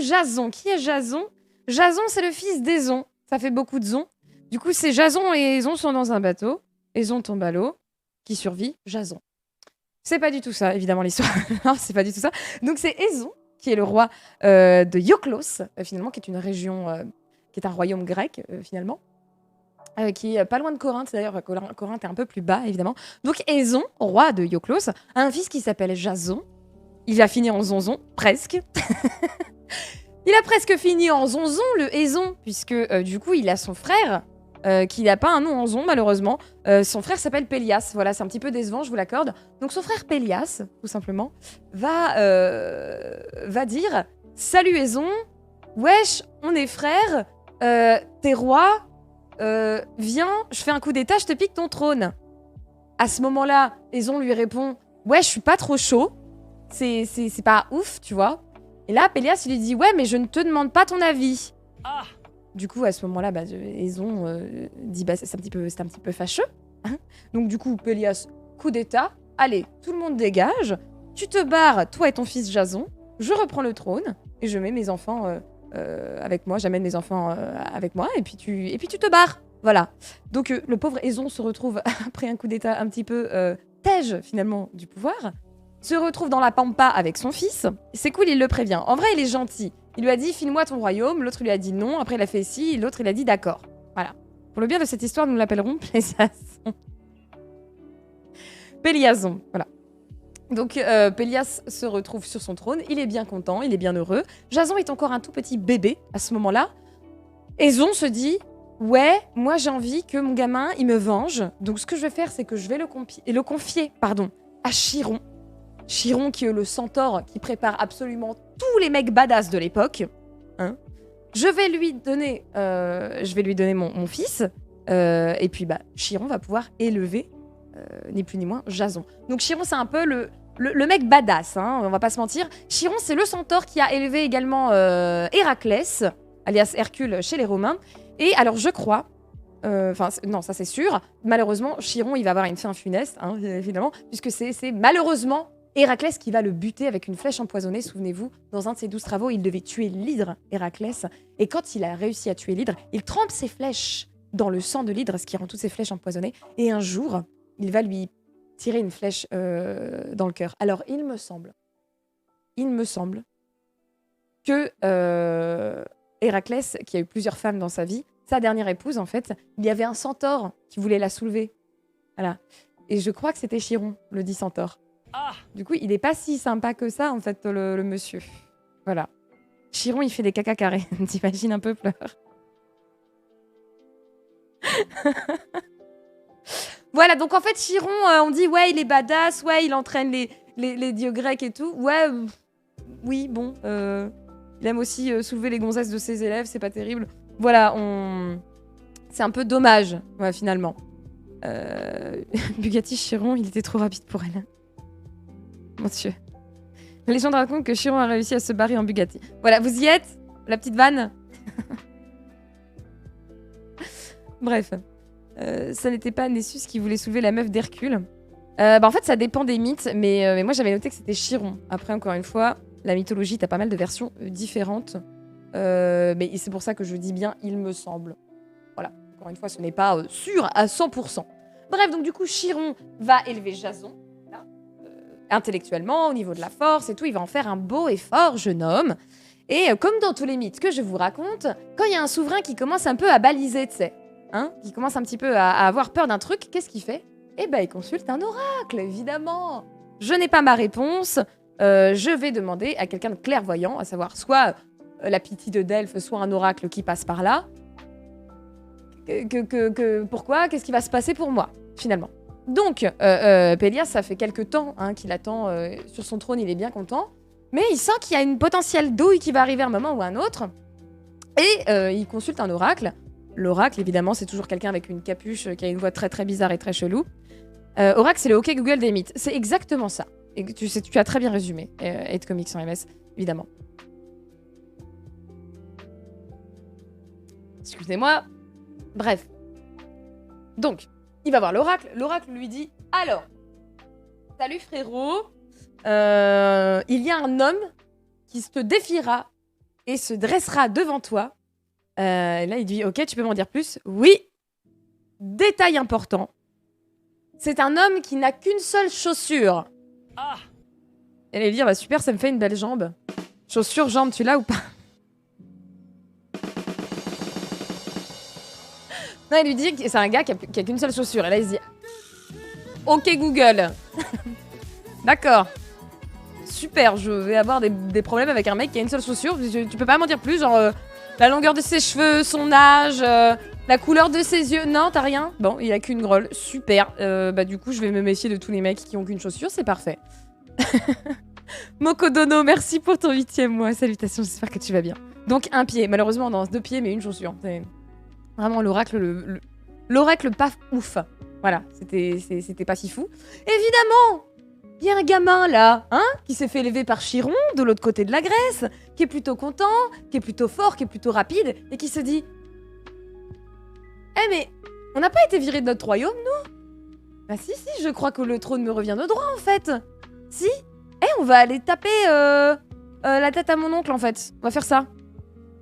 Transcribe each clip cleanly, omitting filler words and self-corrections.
Jason. Qui est Jason? Jason, c'est le fils d'Éson. Ça fait beaucoup de zon. Du coup, c'est Jason et Éson sont dans un bateau. Éson tombe à l'eau. Qui survit? Jason. C'est pas du tout ça, évidemment, l'histoire. Non, c'est pas du tout ça. Donc, c'est Éson qui est le roi de Iolkos, finalement, qui est une région, qui est un royaume grec, finalement. Qui est pas loin de Corinthe, d'ailleurs. Corinthe est un peu plus bas, évidemment. Donc, Éson, roi de Iolkos, a un fils qui s'appelle Jason. Il a fini en zonzon, presque. Il a presque fini en zonzon, le Éson, puisque du coup, il a son frère, qui n'a pas un nom en zon, malheureusement. Son frère s'appelle Pélias. Voilà, c'est un petit peu décevant, je vous l'accorde. Donc, son frère Pélias, tout simplement, va dire « Salut Éson, wesh, on est frères, t'es roi, viens, je fais un coup d'état, je te pique ton trône. » À ce moment-là, Éson lui répond « Ouais, je suis pas trop chaud. C'est pas ouf, tu vois. » Et là, Pélias, il lui dit « Ouais, mais je ne te demande pas ton avis. » Du coup, à ce moment-là, Éson dit « C'est un petit peu fâcheux. Hein. » Donc du coup, Pélias, coup d'état. Allez, tout le monde dégage. Tu te barres, toi et ton fils Jason. Je reprends le trône et je mets mes enfants avec moi. J'amène mes enfants avec moi et puis tu te barres. Voilà. Donc le pauvre Éson se retrouve, après un coup d'état un petit peu tège, finalement, du pouvoir, se retrouve dans la pampa avec son fils. C'est cool, il le prévient. En vrai, il est gentil. Il lui a dit « File-moi ton royaume ». L'autre lui a dit non. Après, il a fait « si ». L'autre, il a dit « d'accord ». Voilà. Pour le bien de cette histoire, nous l'appellerons Péliason. Péliason, voilà. Donc, Pélias se retrouve sur son trône. Il est bien content, il est bien heureux. Jason est encore un tout petit bébé à ce moment-là. Éson se dit « Ouais, moi, j'ai envie que mon gamin, il me venge. Donc, ce que je vais faire, c'est que je vais le confier à Chiron. Chiron, qui est le centaure qui prépare absolument tous les mecs badass de l'époque. Hein. Je vais lui donner mon fils. Et puis, Chiron va pouvoir élever, ni plus ni moins, Jason. Donc, Chiron, c'est un peu le mec badass, hein, on va pas se mentir. Chiron, c'est le centaure qui a élevé également Héraclès, alias Hercule, chez les Romains. Et alors, je crois... non, ça c'est sûr. Malheureusement, Chiron, il va avoir une fin funeste, hein, évidemment, puisque c'est malheureusement Héraclès qui va le buter avec une flèche empoisonnée. Souvenez-vous, dans un de ses 12 travaux, il devait tuer l'hydre, Héraclès. Et quand il a réussi à tuer l'hydre, il trempe ses flèches dans le sang de l'hydre, ce qui rend toutes ses flèches empoisonnées. Et un jour, il va lui tirer une flèche dans le cœur. Alors, il me semble que Héraclès, qui a eu plusieurs femmes dans sa vie, sa dernière épouse, en fait, il y avait un centaure qui voulait la soulever. Voilà. Et je crois que c'était Chiron, le dit centaure. Du coup, il n'est pas si sympa que ça, en fait, le monsieur. Voilà. Chiron, il fait des caca carrés. T'imagines un peu, Fleur? Voilà, donc en fait, Chiron, on dit, ouais, il est badass, ouais, il entraîne les dieux grecs et tout. Ouais, oui, bon. Il aime aussi soulever les gonzesses de ses élèves, c'est pas terrible. Voilà, c'est un peu dommage, ouais, finalement. Bugatti Chiron, il était trop rapide pour elle. Mon Dieu. La légende raconte que Chiron a réussi à se barrer en Bugatti. Voilà, vous y êtes? La petite vanne. Bref. Ça n'était pas Nessus qui voulait soulever la meuf d'Hercule. En fait, ça dépend des mythes, mais moi, j'avais noté que c'était Chiron. Après, encore une fois, la mythologie, t'as pas mal de versions différentes. Mais c'est pour ça que je dis bien « il me semble ». Voilà. Encore une fois, ce n'est pas sûr à 100%. Bref, donc du coup, Chiron va élever Jason. Intellectuellement, au niveau de la force et tout, il va en faire un beau et fort jeune homme. Et comme dans tous les mythes que je vous raconte, quand il y a un souverain qui commence un peu à baliser, tu sais, hein, qui commence un petit peu à avoir peur d'un truc, qu'est-ce qu'il fait? Eh ben, il consulte un oracle, évidemment. Je n'ai pas ma réponse, je vais demander à quelqu'un de clairvoyant, à savoir soit la Pythie de Delphes, soit un oracle qui passe par là. Pourquoi? Qu'est-ce qui va se passer pour moi, finalement? Donc, Pélias, ça fait quelques temps qu'il attend sur son trône, il est bien content. Mais il sent qu'il y a une potentielle douille qui va arriver à un moment ou à un autre. Et il consulte un oracle. L'oracle, évidemment, c'est toujours quelqu'un avec une capuche qui a une voix très très bizarre et très chelou. Oracle, c'est le OK Google des mythes. C'est exactement ça. Et tu as très bien résumé. Ed Comics en MS, évidemment. Excusez-moi. Bref. Donc, il va voir l'oracle. L'oracle lui dit « Alors, salut frérot, il y a un homme qui te défiera et se dressera devant toi. Là, il dit « Ok, tu peux m'en dire plus ?» Oui. Détail important. C'est un homme qui n'a qu'une seule chaussure. Ah. Elle allait dire « Bah super, ça me fait une belle jambe. » Chaussure, jambe, tu l'as ou pas? Non, il lui dit que c'est un gars qui a qu'une seule chaussure. Et là, il se dit « Ok, Google. » D'accord. Super, je vais avoir des problèmes avec un mec qui a une seule chaussure. Tu peux pas m'en dire plus, genre la longueur de ses cheveux, son âge, la couleur de ses yeux. Non, t'as rien? Bon, il a qu'une grolle. Super. Bah du coup, je vais me méfier de tous les mecs qui ont qu'une chaussure, c'est parfait. Mokodono, merci pour ton 8e mois. Salutations, j'espère que tu vas bien. Donc un pied, malheureusement non, 2 pieds mais une chaussure. C'est vraiment l'oracle, l'oracle pas ouf. Voilà, c'était pas si fou. Évidemment, il y a un gamin là, hein, qui s'est fait élever par Chiron, de l'autre côté de la Grèce, qui est plutôt content, qui est plutôt fort, qui est plutôt rapide, et qui se dit « Eh mais, on n'a pas été viré de notre royaume, nous ?» Bah si, je crois que le trône me revient de droit, en fait. Si. Eh, on va aller taper la tête à mon oncle, en fait. On va faire ça.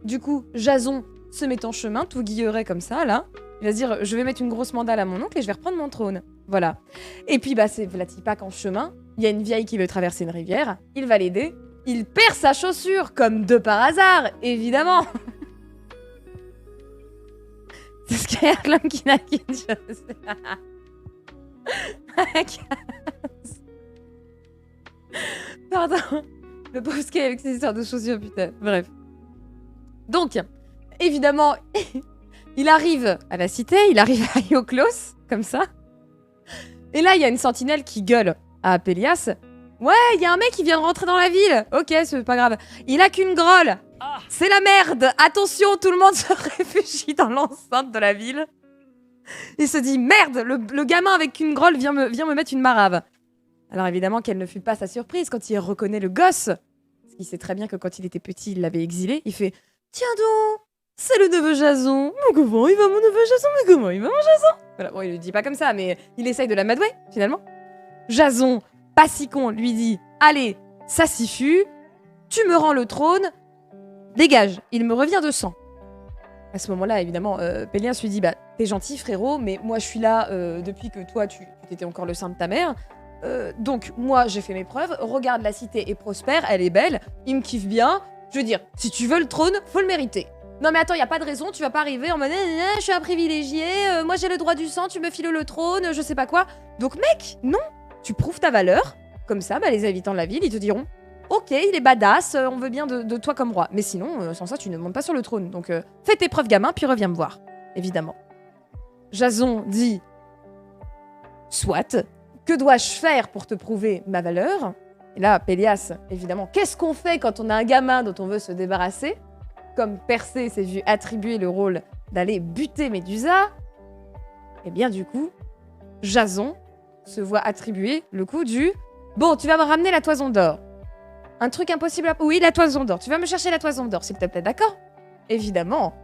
Du coup, Jason se met en chemin, tout guilleret comme ça, là. Il va se dire « Je vais mettre une grosse mandale à mon oncle et je vais reprendre mon trône. » Voilà. Et puis, bah, c'est Vlatipak en chemin. Il y a une vieille qui veut traverser une rivière. Il va l'aider. Il perd sa chaussure, comme de par hasard, évidemment. C'est ce qu'il y a l'homme qui n'a qu'une chaussure. Pardon. Le pauvre Sky avec ses histoires de chaussures, putain. Bref. Donc, évidemment, il arrive à la cité, il arrive à Ioklos, comme ça. Et là, il y a une sentinelle qui gueule à Pélias. Ouais, il y a un mec qui vient de rentrer dans la ville. Ok, c'est pas grave. Il a qu'une grolle. C'est la merde. Attention, tout le monde se réfugie dans l'enceinte de la ville. Il se dit, merde, le gamin avec une grolle vient me mettre une marave. Alors évidemment, quelle ne fut pas sa surprise quand il reconnaît le gosse. Parce qu'il sait très bien que quand il était petit, il l'avait exilé. Il fait, tiens donc, c'est le neveu Jason. Mais comment il va mon neveu Jason? Mais comment il va mon Jason? Voilà, bon, il le dit pas comme ça, mais il essaye de l'amadouer, finalement. Jason, pas si con, lui dit, allez, ça s'y fut, tu me rends le trône, dégage, il me revient de sang. À ce moment-là, évidemment, Pélias lui dit, bah, t'es gentil, frérot, mais moi, je suis là depuis que toi, tu t'étais encore le sein de ta mère. Donc, moi, j'ai fait mes preuves. Regarde, la cité est prospère, elle est belle, il me kiffe bien. Je veux dire, si tu veux le trône, faut le mériter. Non mais attends, y a pas de raison, tu vas pas arriver en mode je suis un privilégié, moi j'ai le droit du sang, tu me files le trône, je sais pas quoi. Donc mec, non, tu prouves ta valeur. Comme ça, bah, les habitants de la ville, ils te diront ok, il est badass, on veut bien de toi comme roi. Mais sinon, sans ça, tu ne montes pas sur le trône. Donc fais tes preuves, gamin, puis reviens me voir. Évidemment. Jason dit soit, que dois-je faire pour te prouver ma valeur? Et là, Pélias, évidemment, qu'est-ce qu'on fait quand on a un gamin dont on veut se débarrasser? Comme Persée s'est vu attribuer le rôle d'aller buter Médusa, et bien du coup, Jason se voit attribuer le coup du « Bon, tu vas me ramener la toison d'or. Un truc impossible à... Oui, la toison d'or. Tu vas me chercher la toison d'or, s'il te plaît, d'accord ?» Évidemment,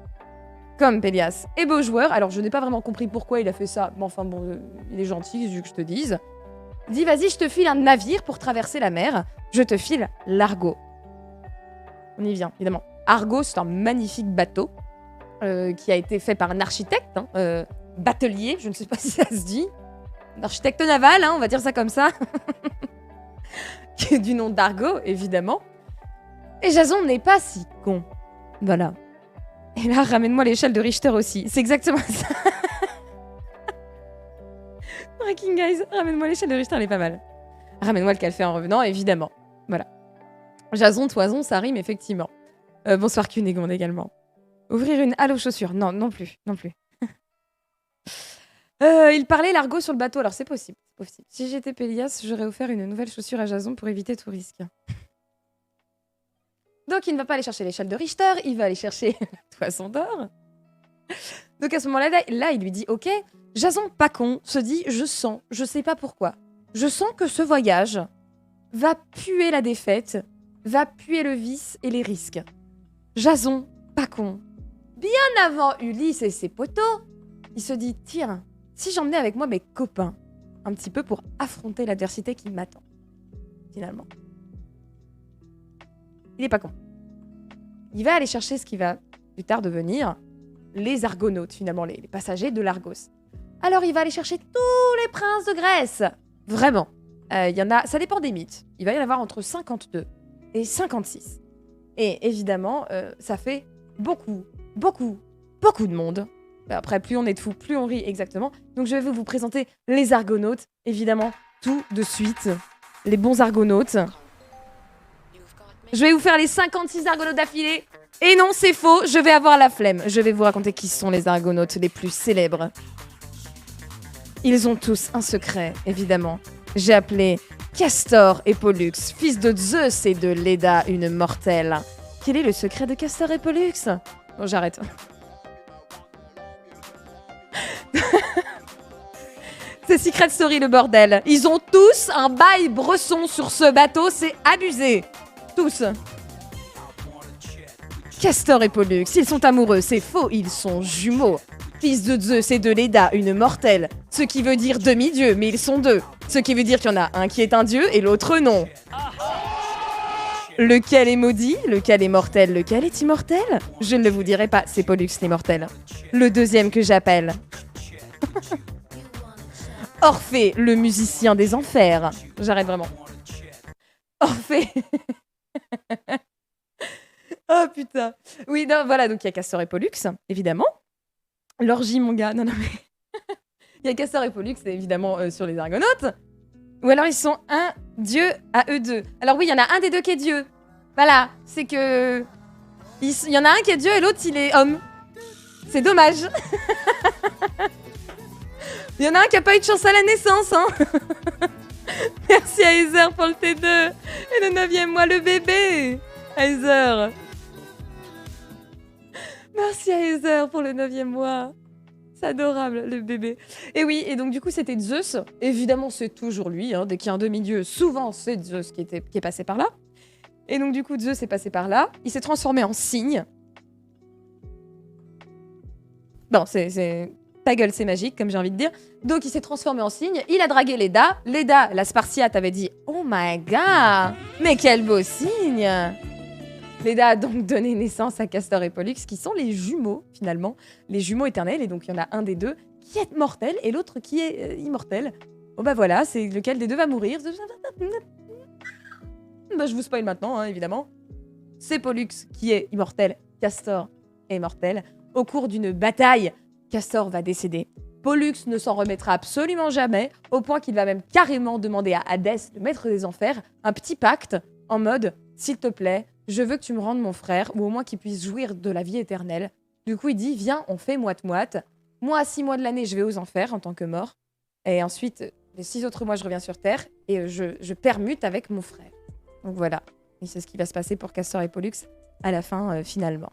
comme Pélias est beau joueur, alors je n'ai pas vraiment compris pourquoi il a fait ça, mais enfin bon, il est gentil, vu que je te dise. Il dit « Vas-y, je te file un navire pour traverser la mer. Je te file l'Argo. » On y vient, évidemment. Argo, c'est un magnifique bateau qui a été fait par un architecte, hein, batelier, je ne sais pas si ça se dit. Un architecte naval, hein, on va dire ça comme ça. Du nom d'Argo, évidemment. Et Jason n'est pas si con. Voilà. Et là, ramène-moi l'échelle de Richter aussi. C'est exactement ça. Breaking Guys, ramène-moi l'échelle de Richter, elle est pas mal. Ramène-moi le café en revenant, évidemment. Voilà. Jason, toison, ça rime, effectivement. Bonsoir Cunégonde également. Ouvrir une halle aux chaussures. Non, non plus. Non plus. Il parlait l'argot sur le bateau, alors c'est possible. Si j'étais Pélias, j'aurais offert une nouvelle chaussure à Jason pour éviter tout risque. Donc il ne va pas aller chercher l'échelle de Richter, il va aller chercher la toison d'or. Donc à ce moment-là, il lui dit « Ok ». Jason, pas con, se dit « Je sens, je sais pas pourquoi. Je sens que ce voyage va puer la défaite, va puer le vice et les risques. » Jason, pas con, bien avant Ulysse et ses poteaux, il se dit « Tiens, si j'emmenais avec moi mes copains, un petit peu pour affronter l'adversité qui m'attend. » Finalement. Il est pas con. il va aller chercher ce qui va plus tard devenir les Argonautes, finalement, les passagers de l'Argos. Alors, il va aller chercher tous les princes de Grèce. Vraiment. Il y en a, ça dépend des mythes. Il va y en avoir entre 52 et 56. Et évidemment, ça fait beaucoup de monde. Après, plus on est de fous, plus on rit, exactement. Donc, je vais vous présenter les Argonautes, évidemment, tout de suite. Les bons Argonautes. Je vais vous faire les 56 Argonautes d'affilée. Et non, c'est faux, je vais avoir la flemme. Je vais vous raconter qui sont les Argonautes les plus célèbres. Ils ont tous un secret, évidemment. J'ai appelé Castor et Pollux, fils de Zeus et de Leda, une mortelle. Quel est le secret de Castor et Pollux? Bon, j'arrête. C'est Secret Story, le bordel. Ils ont tous un bail bresson sur ce bateau, c'est abusé. Tous. Castor et Pollux, ils sont amoureux, c'est faux, ils sont jumeaux. Fils de Zeus et de Leda, une mortelle. Ce qui veut dire demi-dieu, mais ils sont deux. Ce qui veut dire qu'il y en a un qui est un dieu et l'autre non. Lequel est maudit, lequel est mortel, lequel est immortel? Je ne le vous dirai pas, c'est Pollux l'immortel. Le deuxième que j'appelle. Orphée, le musicien des enfers. J'arrête vraiment. Orphée. Oh putain. Oui, non, voilà, donc il y a Castor et Pollux, évidemment. L'orgie, mon gars. Non, mais... Il y a Castor et Pollux, évidemment, sur les Argonautes. Ou alors ils sont un dieu à eux deux. Alors oui, il y en a un des deux qui est dieu. Voilà, c'est que... Il y en a un qui est dieu et l'autre, il est homme. C'est dommage. Il y en a un qui a pas eu de chance à la naissance, hein. Merci à Heather pour le T2. Et le 9e mois, le bébé. Heather. Merci à Heather pour le 9e mois. C'est adorable, le bébé. Et oui, et donc du coup, c'était Zeus. Évidemment, c'est toujours lui. Hein. Dès qu'il y a un demi-dieu, souvent, c'est Zeus qui est passé par là. Et donc du coup, Zeus est passé par là. Il s'est transformé en cygne. Non, c'est... Ta gueule, c'est magique, comme j'ai envie de dire. Donc, il s'est transformé en cygne. Il a dragué Leda. Leda, la Spartiate, avait dit « Oh my god, mais quel beau cygne !» Leda a donc donné naissance à Castor et Pollux, qui sont les jumeaux, finalement. Les jumeaux éternels. Et donc, il y en a un des deux qui est mortel et l'autre qui est immortel. Bon, bah voilà, c'est lequel des deux va mourir. Bah, je vous spoil maintenant, hein, évidemment. C'est Pollux qui est immortel. Castor est immortel. Au cours d'une bataille, Castor va décéder. Pollux ne s'en remettra absolument jamais, au point qu'il va même carrément demander à Hadès, le maître des enfers, un petit pacte en mode « S'il te plaît, je veux que tu me rendes mon frère, ou au moins qu'il puisse jouir de la vie éternelle. » Du coup, il dit « Viens, on fait moite-moite. Moi, 6 mois de l'année, je vais aux enfers en tant que mort. Et ensuite, les 6 autres mois, je reviens sur Terre et je permute avec mon frère. » Donc voilà. Et c'est ce qui va se passer pour Castor et Pollux à la fin, finalement.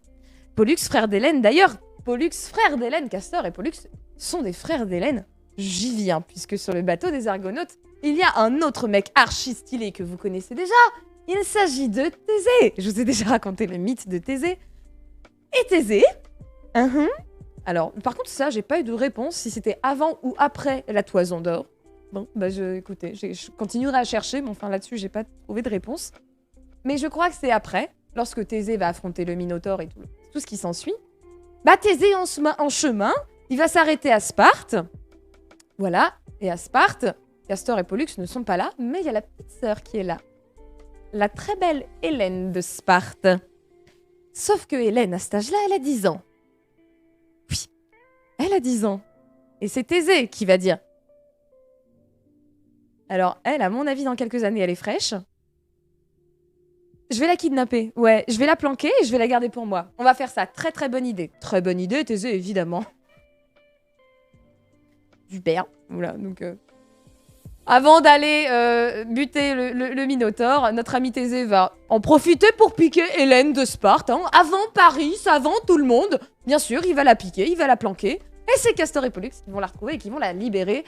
Pollux, frère d'Hélène, d'ailleurs, Pollux, frère d'Hélène, Castor et Pollux sont des frères d'Hélène. J'y viens, puisque sur le bateau des Argonautes, il y a un autre mec archi stylé que vous connaissez déjà. Il s'agit de Thésée. Je vous ai déjà raconté le mythe de Thésée. Et Thésée... Alors, par contre, ça, j'ai pas eu de réponse si c'était avant ou après la toison d'or. Bon, bah écoutez, je continuerai à chercher, mais enfin là-dessus, j'ai pas trouvé de réponse. Mais je crois que c'est après, lorsque Thésée va affronter le Minotaure et tout ce qui s'ensuit. Bah Thésée en chemin, il va s'arrêter à Sparte. Voilà, et à Sparte, Castor et Pollux ne sont pas là, mais il y a la petite sœur qui est là. La très belle Hélène de Sparte. Sauf que Hélène, à cet âge-là, elle a 10 ans. Oui, elle a 10 ans. Et c'est Thésée qui va dire. Alors, elle, à mon avis, dans quelques années, elle est fraîche. Je vais la kidnapper. Ouais, je vais la planquer et je vais la garder pour moi. On va faire ça. Très très bonne idée. Très bonne idée, Thésée, évidemment. Super. Voilà, donc... Avant d'aller buter le Minotaure, notre ami Thésée va en profiter pour piquer Hélène de Sparte. Hein. Avant Paris, avant tout le monde. Bien sûr, il va la piquer, il va la planquer. Et c'est Castor et Pollux qui vont la retrouver et qui vont la libérer.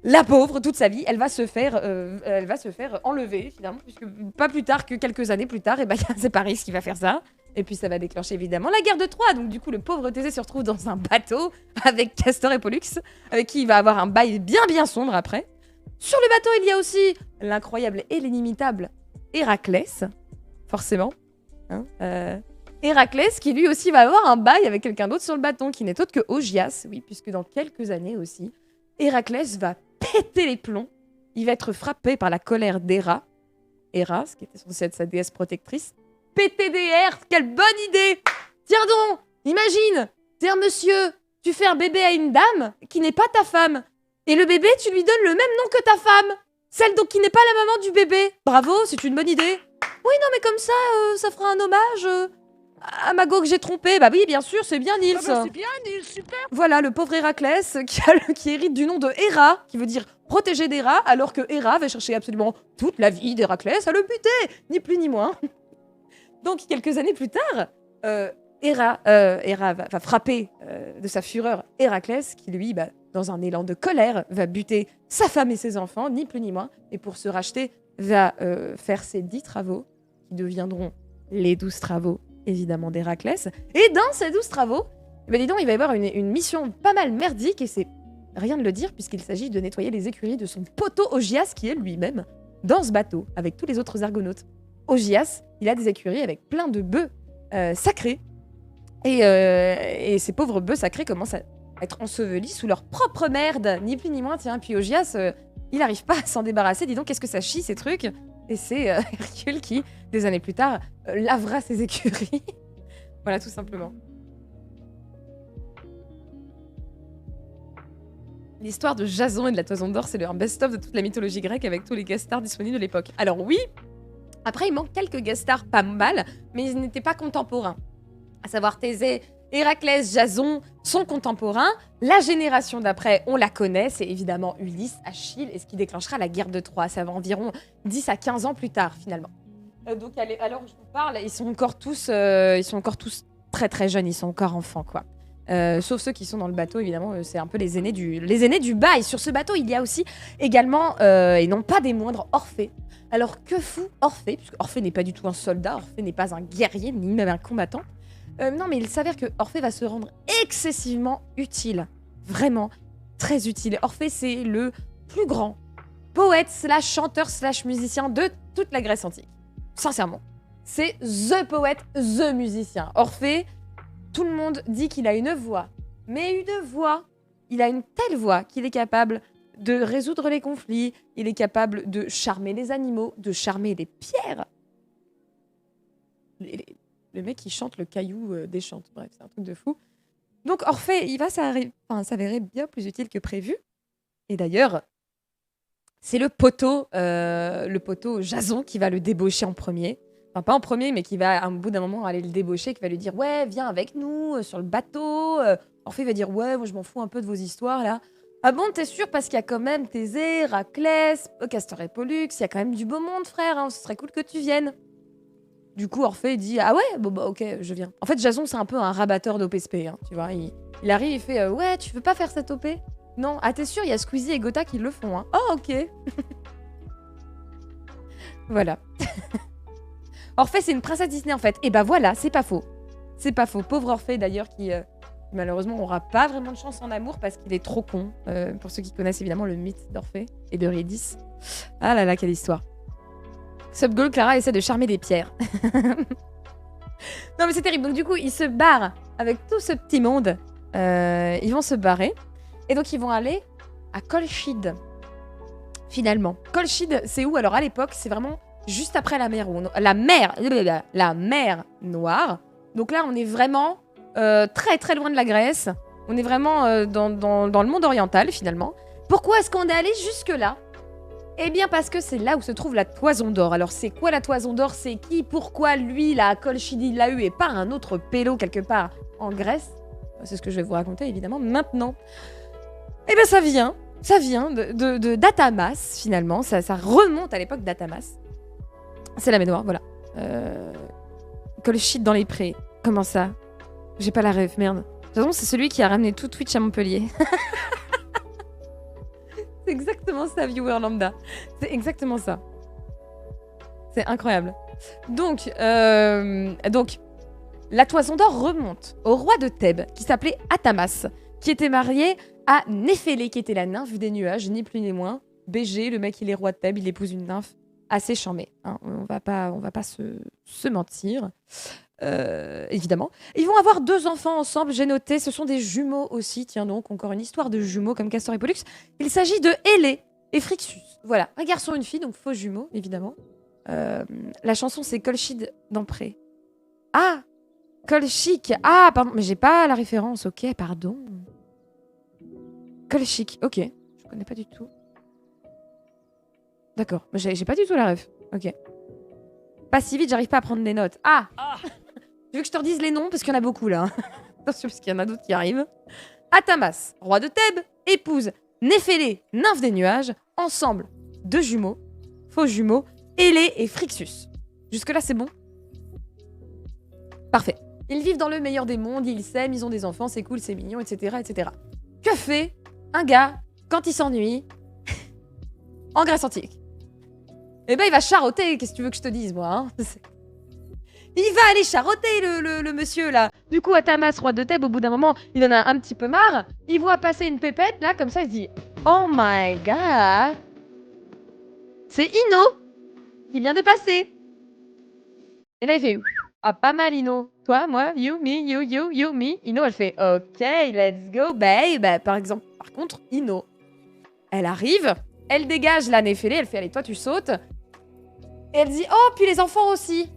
La pauvre, toute sa vie, elle va se faire enlever, finalement, puisque pas plus tard que quelques années plus tard, et ben, c'est Paris qui va faire ça. Et puis ça va déclencher évidemment la guerre de Troie. Donc du coup, le pauvre Thésée se retrouve dans un bateau avec Castor et Pollux, avec qui il va avoir un bail bien sombre après. Sur le bateau, il y a aussi l'incroyable et l'inimitable Héraclès, forcément. Hein, Héraclès qui lui aussi va avoir un bail avec quelqu'un d'autre sur le bateau, qui n'est autre que Augias, oui, puisque dans quelques années aussi, Héraclès va péter les plombs, il va être frappé par la colère d'Héra, ce qui était censé être sa déesse protectrice. PTDR, quelle bonne idée! Tiens donc, imagine, t'es un monsieur, tu fais un bébé à une dame qui n'est pas ta femme, et le bébé, tu lui donnes le même nom que ta femme, celle donc qui n'est pas la maman du bébé. Bravo, c'est une bonne idée. Oui, non, mais comme ça, ça fera un hommage à ma go que j'ai trompée. Bah oui, bien sûr, c'est bien Nils. Ah bah c'est bien, Nils, super. Voilà, le pauvre Héraclès qui hérite du nom de Héra, qui veut dire protéger d'Héra, alors que Héra va chercher absolument toute la vie d'Héraclès à le buter, ni plus ni moins. Donc, quelques années plus tard, Héra va frapper de sa fureur Héraclès, qui lui, dans un élan de colère, va buter sa femme et ses enfants, ni plus ni moins, et pour se racheter, va faire ses 10 travaux, qui deviendront les 12 travaux, évidemment, d'Héraclès. Et dans ces 12 travaux, dis donc, il va y avoir une mission pas mal merdique, et c'est rien de le dire, puisqu'il s'agit de nettoyer les écuries de son poteau Augias, qui est lui-même dans ce bateau, avec tous les autres argonautes. Augias, il a des écuries avec plein de bœufs sacrés, et ces pauvres bœufs sacrés commencent à être ensevelis sous leur propre merde, ni plus ni moins. Tiens, puis Augias, il n'arrive pas à s'en débarrasser. Dis donc, qu'est-ce que ça chie, ces trucs. Et c'est Hercule qui, des années plus tard, lavera ses écuries. Voilà, tout simplement. L'histoire de Jason et de la Toison d'Or, c'est un best-of de toute la mythologie grecque avec tous les guest stars disponibles de l'époque. Alors oui, après il manque quelques guest stars pas mal, mais ils n'étaient pas contemporains. À savoir Thésée, Héraclès, Jason sont contemporains. La génération d'après, on la connaît, c'est évidemment Ulysse, Achille, et ce qui déclenchera la guerre de Troie. Ça va environ 10 à 15 ans plus tard, finalement. Donc, alors je vous parle, ils sont encore tous très très jeunes, ils sont encore enfants, quoi. Sauf ceux qui sont dans le bateau, évidemment, c'est un peu les aînés du bail. Sur ce bateau, il y a aussi également, et non pas des moindres, Orphée. Alors, que fout Orphée? Puisque Orphée n'est pas du tout un soldat, Orphée n'est pas un guerrier, ni même un combattant. Non, mais il s'avère que Orphée va se rendre excessivement utile. Vraiment, très utile. Orphée, c'est le plus grand poète / chanteur / musicien de toute la Grèce antique. Sincèrement. C'est THE poète, THE musicien. Orphée, tout le monde dit qu'il a une voix. Mais une voix, il a une telle voix qu'il est capable de résoudre les conflits, il est capable de charmer les animaux, de charmer les pierres. Le mec qui chante le caillou déchante. Bref, c'est un truc de fou. Donc Orphée, il va s'avérer bien plus utile que prévu. Et d'ailleurs, c'est le poteau Jason qui va le débaucher en premier. Enfin, pas en premier, mais qui va, au bout d'un moment, aller le débaucher, qui va lui dire « Ouais, viens avec nous sur le bateau. » Orphée va dire « Ouais, moi, je m'en fous un peu de vos histoires, là. » « Ah bon, t'es sûr? Parce qu'il y a quand même Thésée, Héraclès, Castor et Pollux, il y a quand même du beau monde, frère, hein, ce serait cool que tu viennes. » Du coup, Orphée dit « Ah ouais? Bon, bah ok, je viens. » En fait, Jason, c'est un peu un rabatteur d'OPSP, hein, tu vois. Il arrive, il fait « Ouais, tu veux pas faire cette OP? » Non, ah t'es sûr, il y a Squeezie et Gotha qui le font, hein. Oh, ok. Voilà. Orphée, c'est une princesse Disney, en fait. Et bah voilà, c'est pas faux. C'est pas faux. Pauvre Orphée, d'ailleurs, qui malheureusement n'aura pas vraiment de chance en amour parce qu'il est trop con. Pour ceux qui connaissent évidemment le mythe d'Orphée et d'Eurydice. Ah là là, quelle histoire. Subgirl, Clara essaie de charmer des pierres. Non mais c'est terrible. Donc du coup, ils se barrent avec tout ce petit monde. Ils vont se barrer. Et donc ils vont aller à Colchide. Finalement. Colchide, c'est où? Alors à l'époque, c'est vraiment juste après la mer Noire. Donc là, on est vraiment très très loin de la Grèce. On est vraiment dans le monde oriental finalement. Pourquoi est-ce qu'on est allé jusque-là? Eh bien parce que c'est là où se trouve la Toison d'Or. Alors c'est quoi la Toison d'Or? C'est qui? Pourquoi lui, là, à Colchide, il l'a eu et pas un autre pélo quelque part en Grèce? C'est ce que je vais vous raconter évidemment maintenant. Eh bien ça vient d'Atamas finalement. Ça remonte à l'époque d'Atamas. C'est la mer Noire, voilà. Colchide dans les prés. Comment ça? J'ai pas la rêve, merde. De toute façon, c'est celui qui a ramené tout Twitch à Montpellier. C'est exactement ça, viewer lambda. C'est exactement ça. C'est incroyable. Donc, la Toison d'Or remonte au roi de Thèbes, qui s'appelait Atamas, qui était marié à Néphélé, qui était la nymphe des nuages, ni plus ni moins. BG, le mec, il est roi de Thèbes, il épouse une nymphe assez charmée. Hein. On va pas se mentir. évidemment. Ils vont avoir 2 enfants ensemble, j'ai noté. Ce sont des jumeaux aussi. Tiens donc, encore une histoire de jumeaux comme Castor et Pollux. Il s'agit de Hélé et Phrixus. Voilà, un garçon et une fille, donc faux jumeaux, évidemment. La chanson, c'est Colchide d'Empré. Ah, Colchic. Ah, pardon, mais j'ai pas la référence. Ok, pardon. Colchic, ok. Je connais pas du tout. D'accord, j'ai pas du tout la ref. Ok. Pas si vite, j'arrive pas à prendre des notes. Ah, tu veux que je te redise les noms parce qu'il y en a beaucoup là. Attention, parce qu'il y en a d'autres qui arrivent. Atamas, roi de Thèbes, épouse Néphélé, nymphe des nuages, ensemble 2 jumeaux, faux jumeaux, Hélé et Phrixus. Jusque-là, c'est bon? Parfait. Ils vivent dans le meilleur des mondes, ils s'aiment, ils ont des enfants, c'est cool, c'est mignon, etc., etc. Que fait un gars quand il s'ennuie en Grèce antique? Eh ben, il va charotter, qu'est-ce que tu veux que je te dise, moi, hein? Il va aller charotter, le monsieur, là. Du coup, Atamas, roi de Thèbes, au bout d'un moment, il en a un petit peu marre. Il voit passer une pépette, là, comme ça, il se dit « Oh my god, c'est Ino qui vient de passer !» Et là, il fait « Ah, pas mal, Ino. Toi, moi, you, me, you, me. » Ino, elle fait « Ok, let's go, babe. » Par exemple, par contre, Ino, elle arrive, elle dégage la Néphélé, elle fait « Allez, toi, tu sautes. » Et elle dit « Oh, puis les enfants aussi.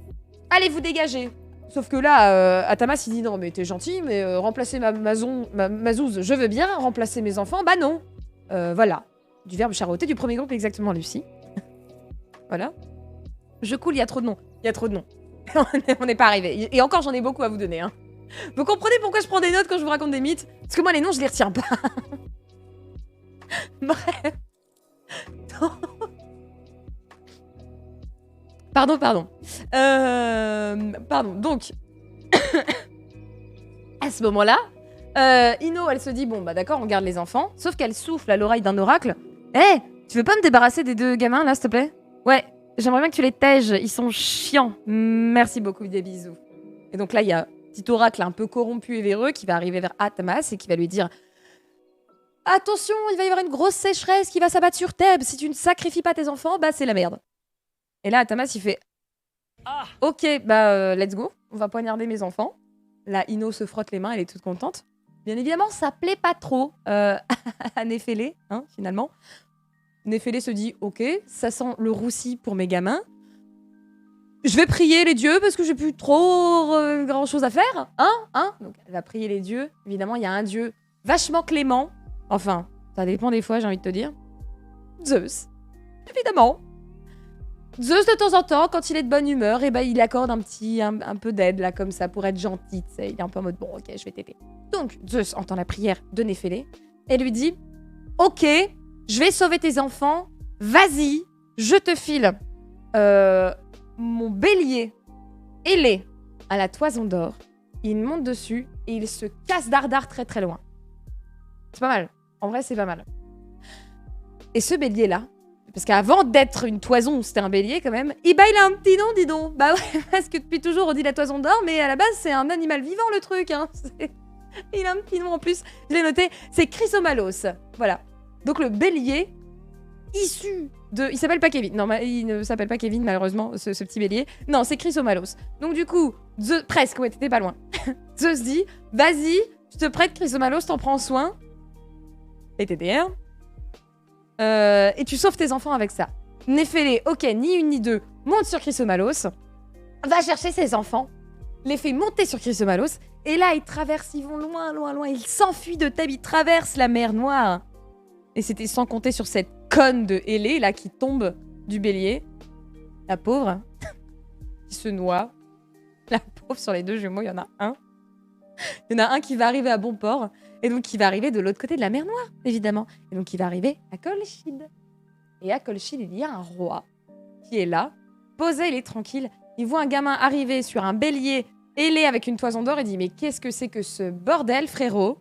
Allez, vous dégagez. » Sauf que là, Atamas, il dit « Non, mais t'es gentil, mais remplacer ma zouze, je veux bien. Remplacer mes enfants, bah non. » Voilà. Du verbe charotter, du premier groupe, exactement, Lucie. Voilà. Je coule, il y a trop de noms. Il y a trop de noms. On n'est pas arrivé. Et encore, j'en ai beaucoup à vous donner. Hein. Vous comprenez pourquoi je prends des notes quand je vous raconte des mythes? Parce que moi, les noms, je les retiens pas. Bref. Pardon. Pardon. Donc, à ce moment-là, Ino, elle se dit, bon, bah d'accord, on garde les enfants. Sauf qu'elle souffle à l'oreille d'un oracle. Hé, tu veux pas me débarrasser des 2 gamins, là, s'il te plaît? Ouais, j'aimerais bien que tu les tèges, ils sont chiants. Merci beaucoup, des bisous. Et donc là, il y a un petit oracle un peu corrompu et véreux qui va arriver vers Atamas et qui va lui dire « Attention, il va y avoir une grosse sécheresse qui va s'abattre sur Thèbes. Si tu ne sacrifies pas tes enfants, bah c'est la merde. » Et là, Atamas, il fait « Ok, bah let's go, on va poignarder mes enfants. » Là, Ino se frotte les mains, elle est toute contente. Bien évidemment, ça plaît pas trop à Néphélé, hein, finalement. Néphélé se dit « Ok, ça sent le roussi pour mes gamins. Je vais prier les dieux parce que j'ai plus trop grand-chose à faire. Hein. Donc, elle va prier les dieux. Évidemment, il y a un dieu vachement clément. Enfin, ça dépend des fois, j'ai envie de te dire. Zeus. Évidemment. Zeus, de temps en temps, quand il est de bonne humeur, eh ben, il accorde un peu d'aide, là, comme ça, pour être gentil. Tu sais. Il est un peu en mode « Bon, ok, je vais t'aider. » Donc, Zeus entend la prière de Néphélé et lui dit « Ok, je vais sauver tes enfants. Vas-y, je te file mon bélier ailé à la toison d'or. » Il monte dessus et il se casse dardard très très loin. C'est pas mal. En vrai, c'est pas mal. Et ce bélier-là, parce qu'avant d'être une toison, c'était un bélier quand même, il a un petit nom, dis donc. Bah ouais, parce que depuis toujours, on dit la toison d'or, mais à la base, c'est un animal vivant, le truc. Hein. Il a un petit nom en plus. Je l'ai noté, c'est Chrysomalos. Voilà. Donc le bélier, issu de... Il s'appelle pas Kevin. Non, il ne s'appelle pas Kevin, malheureusement, ce petit bélier. Non, c'est Chrysomalos. Donc du coup, presque, ouais, t'étais pas loin. Zeus dit, vas-y, je te prête Chrysomalos, t'en prends soin. Et TDR. Et tu sauves tes enfants avec ça. Néphélé, ok, ni une ni deux, monte sur Chrysomalos, va chercher ses enfants, les fait monter sur Chrysomalos, et là, ils vont loin, ils s'enfuient de Thèbes, ils traversent la mer Noire. Et c'était sans compter sur cette conne de Hélé, là, qui tombe du bélier. La pauvre, qui se noie. La pauvre, sur les 2 jumeaux, il y en a un. Il y en a un qui va arriver à bon port, et donc qui va arriver de l'autre côté de la mer Noire, évidemment. Et donc il va arriver à Colchide. Et à Colchide, il y a un roi qui est là, posé, il est tranquille. Il voit un gamin arriver sur un bélier ailé avec une toison d'or et dit « Mais qu'est-ce que c'est que ce bordel, frérot ?»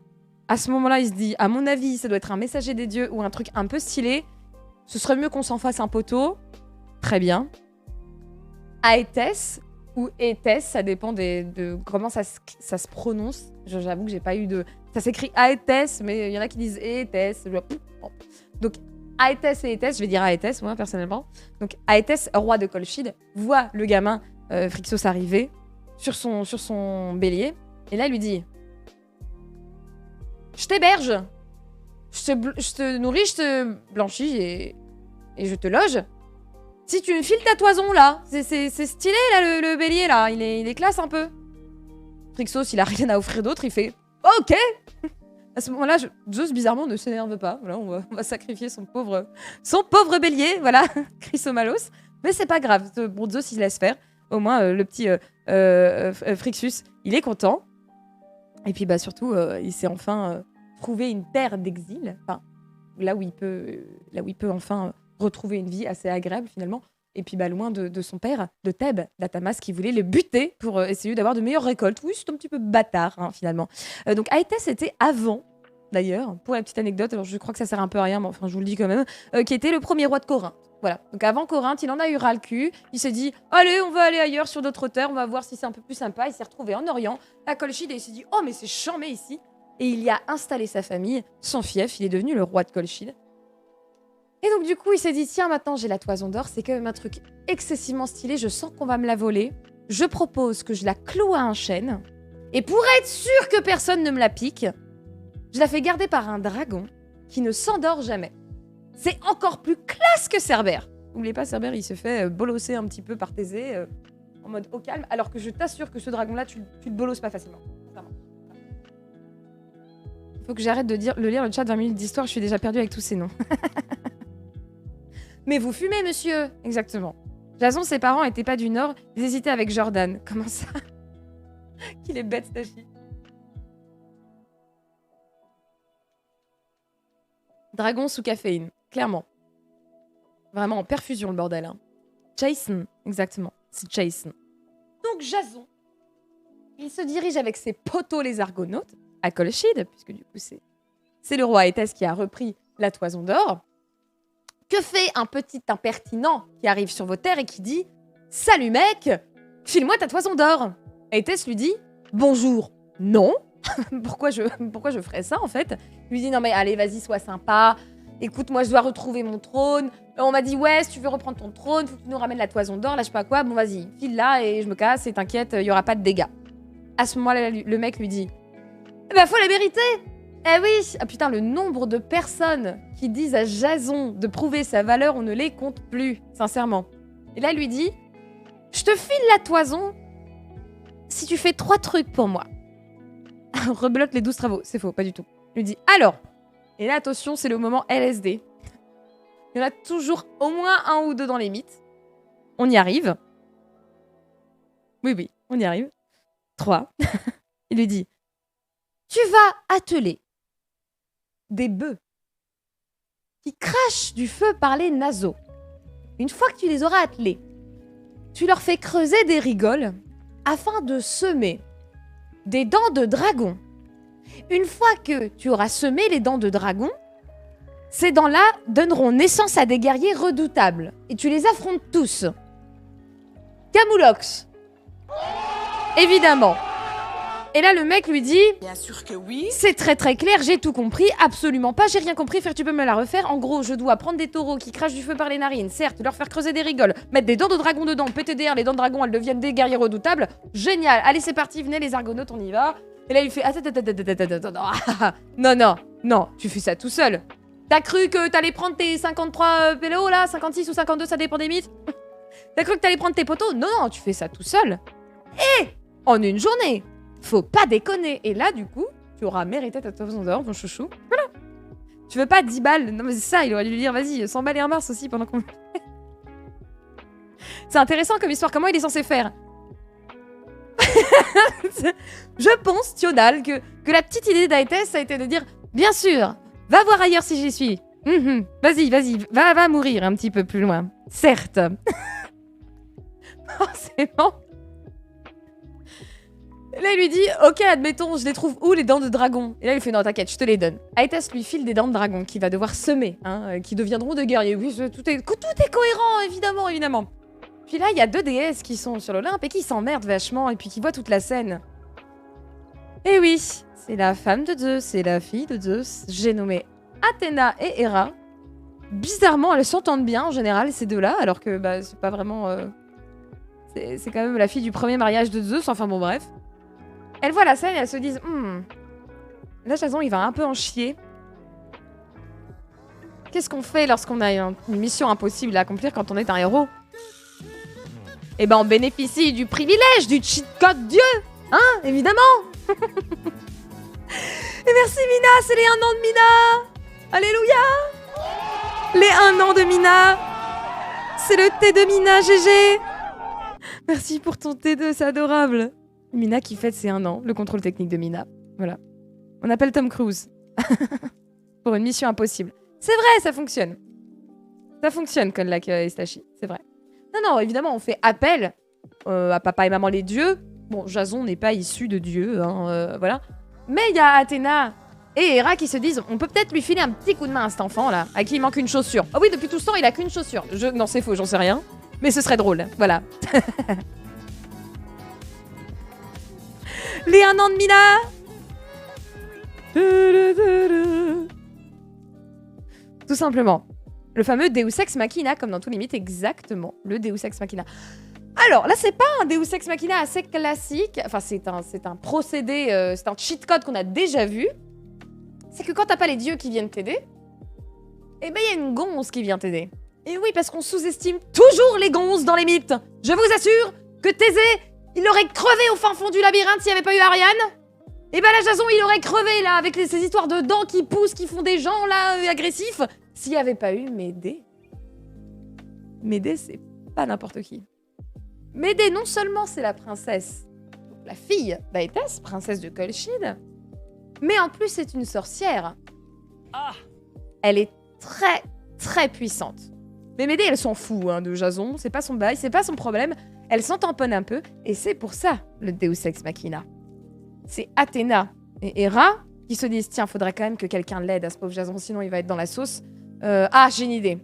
À ce moment-là, il se dit « À mon avis, ça doit être un messager des dieux ou un truc un peu stylé. Ce serait mieux qu'on s'en fasse un poteau. » Très bien. Aétès ou Étès, ça dépend de comment ça se prononce. J'avoue que j'ai pas eu de... Ça s'écrit Aétès, mais il y en a qui disent Étès. Donc, Aétès et Étès, je vais dire Aétès, moi, personnellement. Donc, Aétès, roi de Colchide, voit le gamin Phrixos arriver sur son bélier. Et là, il lui dit... Je t'héberge. Je te nourris, je te blanchis et je te loge. Si tu me files ta toison, là. C'est stylé, là, le bélier, là. Il est classe, un peu. Phrixos, il a rien à offrir d'autre. Il fait « Ok !» À ce moment-là, Zeus, bizarrement, ne s'énerve pas. Voilà, on va sacrifier son pauvre bélier. Voilà, Chrysomalos. Mais c'est pas grave. Bon, Zeus, il laisse faire. Au moins, le petit Phrixus, il est content. Et puis, bah, surtout, il s'est enfin trouvé une terre d'exil. Enfin, là où il peut enfin retrouver une vie assez agréable, finalement. Et puis, bah, loin de son père, de Thèbes, d'Atamas, qui voulait le buter pour essayer d'avoir de meilleures récoltes. Oui, c'est un petit peu bâtard, hein, finalement. Donc, Aétès était avant, d'ailleurs, pour la petite anecdote, alors je crois que ça sert un peu à rien, mais enfin, je vous le dis quand même, qui était le premier roi de Corinthe. Voilà. Donc, avant Corinthe, il en a eu ras le cul. Il s'est dit, allez, on va aller ailleurs sur d'autres terres, on va voir si c'est un peu plus sympa. Il s'est retrouvé en Orient, à Colchide, et il s'est dit, oh, mais c'est charmé ici. Et il y a installé sa famille, son fief, il est devenu le roi de Colchide. Et donc, du coup, il s'est dit, tiens, maintenant, j'ai la toison d'or, c'est quand même un truc excessivement stylé, je sens qu'on va me la voler. Je propose que je la cloue à un chêne. Et pour être sûr que personne ne me la pique, je la fais garder par un dragon qui ne s'endort jamais. C'est encore plus classe que Cerbère. N'oubliez pas, Cerbère, il se fait bolosser un petit peu par Thésée, en mode au calme, alors que je t'assure que ce dragon-là, tu le bolosses pas facilement. Il faut que j'arrête de lire le chat 20 minutes d'histoire, je suis déjà perdue avec tous ces noms. Mais vous fumez, monsieur. Exactement. Jason, ses parents étaient pas du Nord, ils hésitaient avec Jordan. Comment ça? Qu'il est bête, Stachi. Dragon sous caféine, clairement. Vraiment en perfusion, le bordel. Hein. Jason, exactement. C'est Jason. Donc, Jason, il se dirige avec ses poteaux les Argonautes à Colchide, puisque du coup, c'est le roi Aétès qui a repris la toison d'or. Que fait un petit impertinent qui arrive sur vos terres et qui dit « Salut mec, file-moi ta toison d'or !» Aétès lui dit « Bonjour, non. pourquoi je ferais ça en fait ?» Il lui dit « Non mais allez, vas-y, sois sympa. Écoute, moi je dois retrouver mon trône. On m'a dit ouais, si tu veux reprendre ton trône, faut que tu nous ramènes la toison d'or, là je sais pas quoi. Bon vas-y, file là et je me casse et t'inquiète, il y aura pas de dégâts. » À ce moment-là, le mec lui dit « Eh ben faut la vérité. Eh oui. Ah putain, le nombre de personnes qui disent à Jason de prouver sa valeur, on ne les compte plus, sincèrement. » Et là, il lui dit « Je te file la toison si tu fais 3 trucs pour moi. » Rebelote les 12 travaux. C'est faux, pas du tout. Il lui dit « Alors. » Et là, attention, c'est le moment LSD. Il y en a toujours au moins 1 ou 2 dans les mythes. On y arrive. Oui, on y arrive. 3. Il lui dit « Tu vas atteler des bœufs qui crachent du feu par les naseaux. Une fois que tu les auras attelés, tu leur fais creuser des rigoles afin de semer des dents de dragon. Une fois que tu auras semé les dents de dragon, ces dents-là donneront naissance à des guerriers redoutables. Et tu les affrontes tous. Camoulox. Évidemment. Et là, le mec lui dit « Bien sûr que oui. C'est très très clair, j'ai tout compris. Absolument pas, j'ai rien compris. Tu peux me la refaire. En gros, je dois prendre des taureaux qui crachent du feu par les narines, certes, leur faire creuser des rigoles, mettre des dents de dragon dedans, PTDR, les dents de dragon, elles deviennent des guerriers redoutables. Génial. Allez, c'est parti, venez les Argonautes, on y va. » Et là, il fait « Attends. Non, tu fais ça tout seul. T'as cru que t'allais prendre tes 53 pélos, là 56 ou 52, ça dépend des mythes. T'as cru que t'allais prendre tes poteaux? Non, tu fais ça tout seul. Et en une journée. Faut pas déconner. Et là, du coup, tu auras mérité ta toison d'or, mon chouchou. Voilà. Tu veux pas 10 balles? Non, mais c'est ça, il aurait dû lui dire, vas-y, 100 balles et un mars aussi pendant qu'on... C'est intéressant comme histoire. Comment il est censé faire? Je pense, Thional, que la petite idée d'Aétès, ça a été de dire, bien sûr, va voir ailleurs si j'y suis. Vas-y, va mourir un petit peu plus loin. Certes. Forcément. Et là, il lui dit, ok, admettons, je les trouve où les dents de dragon? Et là, il fait, non, t'inquiète, je te les donne. Aétès lui file des dents de dragon qu'il va devoir semer, qui deviendront des guerriers. Oui, tout est cohérent, évidemment. Puis là, il y a 2 déesses qui sont sur l'Olympe et qui s'emmerdent vachement et puis qui voient toute la scène. Et oui, c'est la femme de Zeus, c'est la fille de Zeus. J'ai nommé Athéna et Héra. Bizarrement, elles s'entendent bien en général, ces deux-là, alors que bah, c'est pas vraiment C'est quand même la fille du premier mariage de Zeus, enfin bon bref. Elle voit la scène et elles se disent là Jason il va un peu en chier. Qu'est-ce qu'on fait lorsqu'on a une mission impossible à accomplir quand on est un héros? Eh ben on bénéficie du privilège, du cheat code Dieu. Hein, évidemment. Et merci Mina, c'est les 1 an de Mina. Alléluia. Les 1 an de Mina. C'est le thé de Mina, GG. Merci pour ton thé, c'est adorable. Mina qui fête ses 1 an, le contrôle technique de Mina. Voilà. On appelle Tom Cruise. Pour une mission impossible. C'est vrai, ça fonctionne. Ça fonctionne, Konlak et Stachi, c'est vrai. Non, évidemment, on fait appel à papa et maman les dieux. Bon, Jason n'est pas issu de Dieu, hein, voilà. Mais il y a Athéna et Héra qui se disent, on peut peut-être lui filer un petit coup de main à cet enfant-là, à qui il manque une chaussure. Ah oui, depuis tout ce temps, il a qu'une chaussure. Non, c'est faux, j'en sais rien. Mais ce serait drôle, voilà. Les 1 an de Mina. Tout simplement. Le fameux Deus Ex Machina, comme dans tous les mythes, exactement. Le Deus Ex Machina. Alors, là, c'est pas un Deus Ex Machina assez classique. Enfin, c'est un procédé, c'est un cheat code qu'on a déjà vu. C'est que quand t'as pas les dieux qui viennent t'aider, eh ben, il y a une gonze qui vient t'aider. Et oui, parce qu'on sous-estime toujours les gonzes dans les mythes. Je vous assure que Thésée, il aurait crevé au fin fond du labyrinthe s'il n'y avait pas eu Ariane. Et ben là, Jason, il aurait crevé, là, avec ces histoires de dents qui poussent, qui font des gens, là, agressifs, s'il n'y avait pas eu Médée. Médée, c'est pas n'importe qui. Médée, non seulement c'est la princesse, la fille d'Aétès, princesse de Colchide, mais en plus, c'est une sorcière. Elle est très, très puissante. Mais Médée, elle s'en fout de Jason, c'est pas son bail, c'est pas son problème. Elle s'en tamponne un peu, et c'est pour ça, le Deus Ex Machina. C'est Athéna et Héra qui se disent, tiens, faudrait quand même que quelqu'un l'aide à ce pauvre Jason, sinon il va être dans la sauce. J'ai une idée.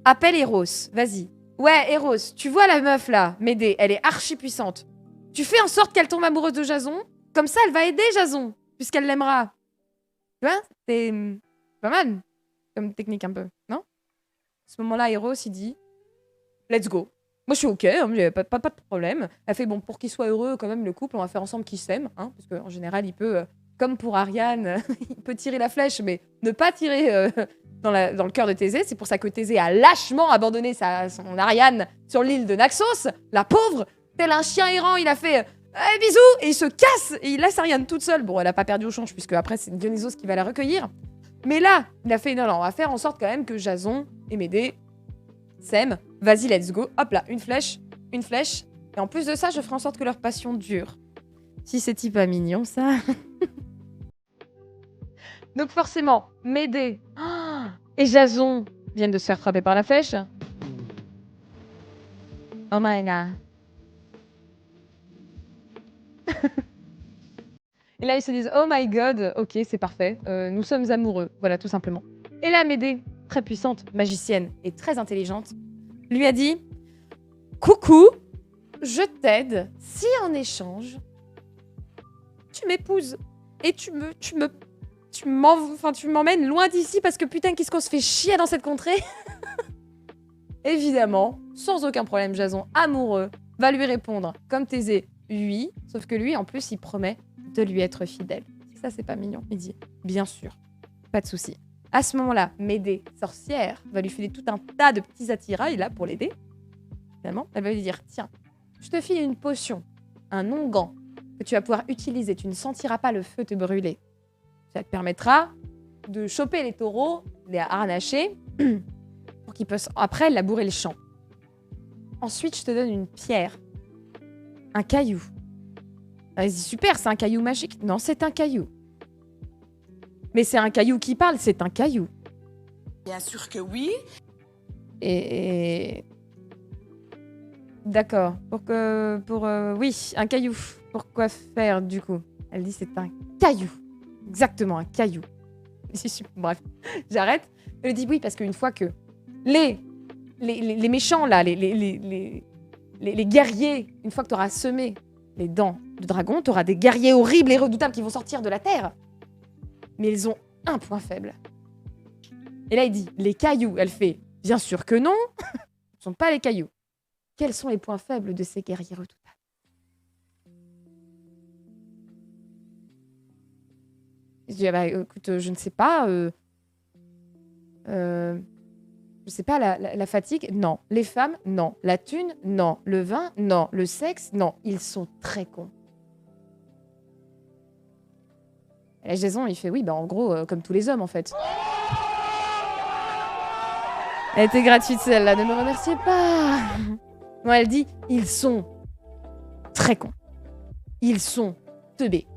Appelle Eros, vas-y. Ouais, Eros, tu vois la meuf là, Médée, elle est archi puissante. Tu fais en sorte qu'elle tombe amoureuse de Jason, comme ça elle va aider Jason, puisqu'elle l'aimera. Tu vois, c'est pas mal comme technique un peu, non? À ce moment-là, Eros, il dit, let's go. Moi, je suis OK, hein, pas de problème. Elle fait, bon, pour qu'il soit heureux, quand même, le couple, on va faire ensemble qu'ils s'aiment, hein, parce qu'en général, il peut, comme pour Ariane, il peut tirer la flèche, mais ne pas tirer dans le cœur de Thésée. C'est pour ça que Thésée a lâchement abandonné son Ariane sur l'île de Naxos, la pauvre, tel un chien errant, il a fait bisous, et il se casse, et il laisse Ariane toute seule. Bon, elle a pas perdu au change, puisque après, c'est Dionysos qui va la recueillir. Mais là, il a fait, non, on va faire en sorte quand même que Jason et Médée s'aiment. Vas-y, let's go. Hop là, une flèche. Et en plus de ça, je ferai en sorte que leur passion dure. Si c'est pas mignon, ça. Donc forcément, Médée et Jason viennent de se faire frapper par la flèche. Oh my god. Et là, ils se disent, oh my god, ok, c'est parfait, nous sommes amoureux. Voilà, tout simplement. Et là, Médée, très puissante, magicienne et très intelligente, lui a dit, coucou, je t'aide si en échange, tu m'épouses et tu m'emmènes loin d'ici parce que putain, qu'est-ce qu'on se fait chier dans cette contrée. Évidemment, sans aucun problème, Jason, amoureux, va lui répondre comme Thésée, oui, sauf que lui, en plus, il promet de lui être fidèle. Ça, c'est pas mignon. Il dit, bien sûr, pas de souci. À ce moment-là, Médée, sorcière, va lui filer tout un tas de petits attirails là pour l'aider. Finalement, elle va lui dire, tiens, je te file une potion, un onguent que tu vas pouvoir utiliser. Tu ne sentiras pas le feu te brûler. Ça te permettra de choper les taureaux, les harnacher, pour qu'ils puissent après labourer le champ. Ensuite, je te donne une pierre, un caillou. Vas-y, super, c'est un caillou magique. Non, c'est un caillou. Mais c'est un caillou qui parle, c'est un caillou. Bien sûr que oui. Et... D'accord. Oui, un caillou. Pourquoi faire, du coup? Elle dit c'est un caillou. Exactement, un caillou. Bref, j'arrête. Elle dit oui, parce qu'une fois que les méchants, là, les guerriers, une fois que tu auras semé les dents de dragon, tu auras des guerriers horribles et redoutables qui vont sortir de la terre. Mais ils ont un point faible. Et là, il dit, les cailloux. Elle fait, bien sûr que non. Ce ne sont pas les cailloux. Quels sont les points faibles de ces guerriers redoutables? Je dis, ah bah, écoute, je ne sais pas. Je sais pas, la fatigue, non. Les femmes, non. La thune, non. Le vin, non. Le sexe, non. Ils sont très cons. Et là, Jason, il fait, oui, bah en gros, comme tous les hommes, en fait. Elle était gratuite, celle-là. Ne me remerciez pas. Non, elle dit, ils sont très cons. Ils sont teubés.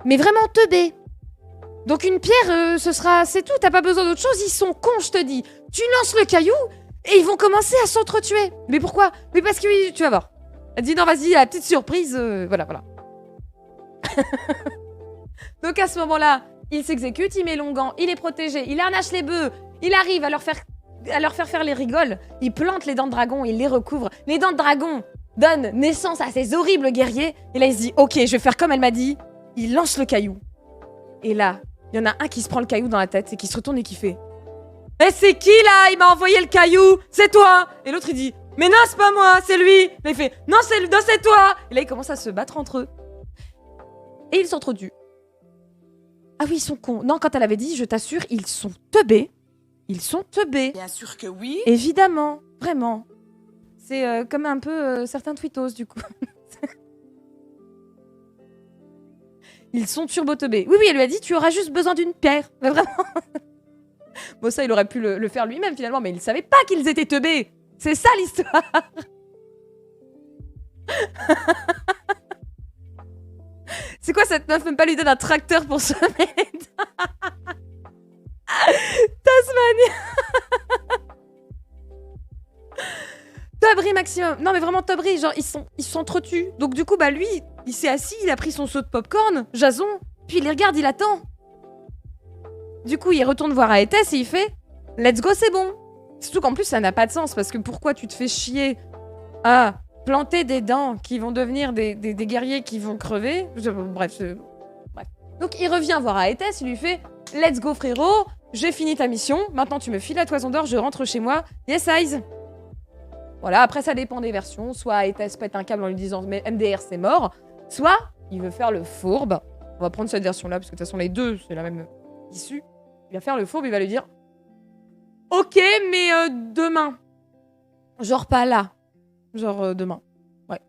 Mais vraiment teubés. Donc une pierre, ce sera... C'est tout, t'as pas besoin d'autre chose. Ils sont cons, je te dis. Tu lances le caillou et ils vont commencer à s'entretuer. Mais pourquoi? Mais parce que oui, tu vas voir. Elle dit, non, vas-y, la petite surprise. Voilà. Donc à ce moment-là, il s'exécute, il met l'onguent, il est protégé, il harnache les bœufs, il arrive à leur faire les rigoles, il plante les dents de dragon, il les recouvre. Les dents de dragon donnent naissance à ces horribles guerriers. Et là, il se dit, ok, je vais faire comme elle m'a dit. Il lance le caillou. Et là, il y en a un qui se prend le caillou dans la tête et qui se retourne et qui fait, eh, c'est qui là? Il m'a envoyé le caillou, c'est toi. Et l'autre il dit, mais non, c'est pas moi, c'est lui. Et il fait, non, c'est toi. Et là, ils commencent à se battre entre eux. Et ils s'entretuent. Ah oui, ils sont cons. Non, quand elle avait dit, je t'assure, ils sont teubés. Ils sont teubés. Bien sûr que oui. Évidemment, vraiment. C'est comme un peu certains tweetos, du coup. Ils sont turbo-teubés. Oui, elle lui a dit, tu auras juste besoin d'une pierre. Mais vraiment. Bon, ça, il aurait pu le faire lui-même, finalement, mais il savait pas qu'ils étaient teubés. C'est ça, l'histoire. C'est quoi, cette meuf même pas lui donne un tracteur pour se mettre? Tasmanie. Tobri maximum. Non mais vraiment Tobri, genre ils s'entretuent. Donc du coup bah lui, il s'est assis, il a pris son seau de popcorn, Jason, puis il les regarde, il attend. Du coup il retourne voir Aétès et il fait « Let's go, c'est bon !» Surtout qu'en plus ça n'a pas de sens parce que pourquoi tu te fais chier à planter des dents qui vont devenir des guerriers qui vont crever? Bref. Donc il revient voir Aétès, il lui fait « Let's go frérot, j'ai fini ta mission, maintenant tu me files la toison d'or, je rentre chez moi, yes eyes !» Voilà, après ça dépend des versions, soit Aétès pète un câble en lui disant « Mais MDR c'est mort », soit il veut faire le fourbe. On va prendre cette version-là, parce que de toute façon les deux, c'est la même issue. Il va faire le fourbe, il va lui dire « Ok, mais demain. » Genre pas là. Genre demain. Ouais.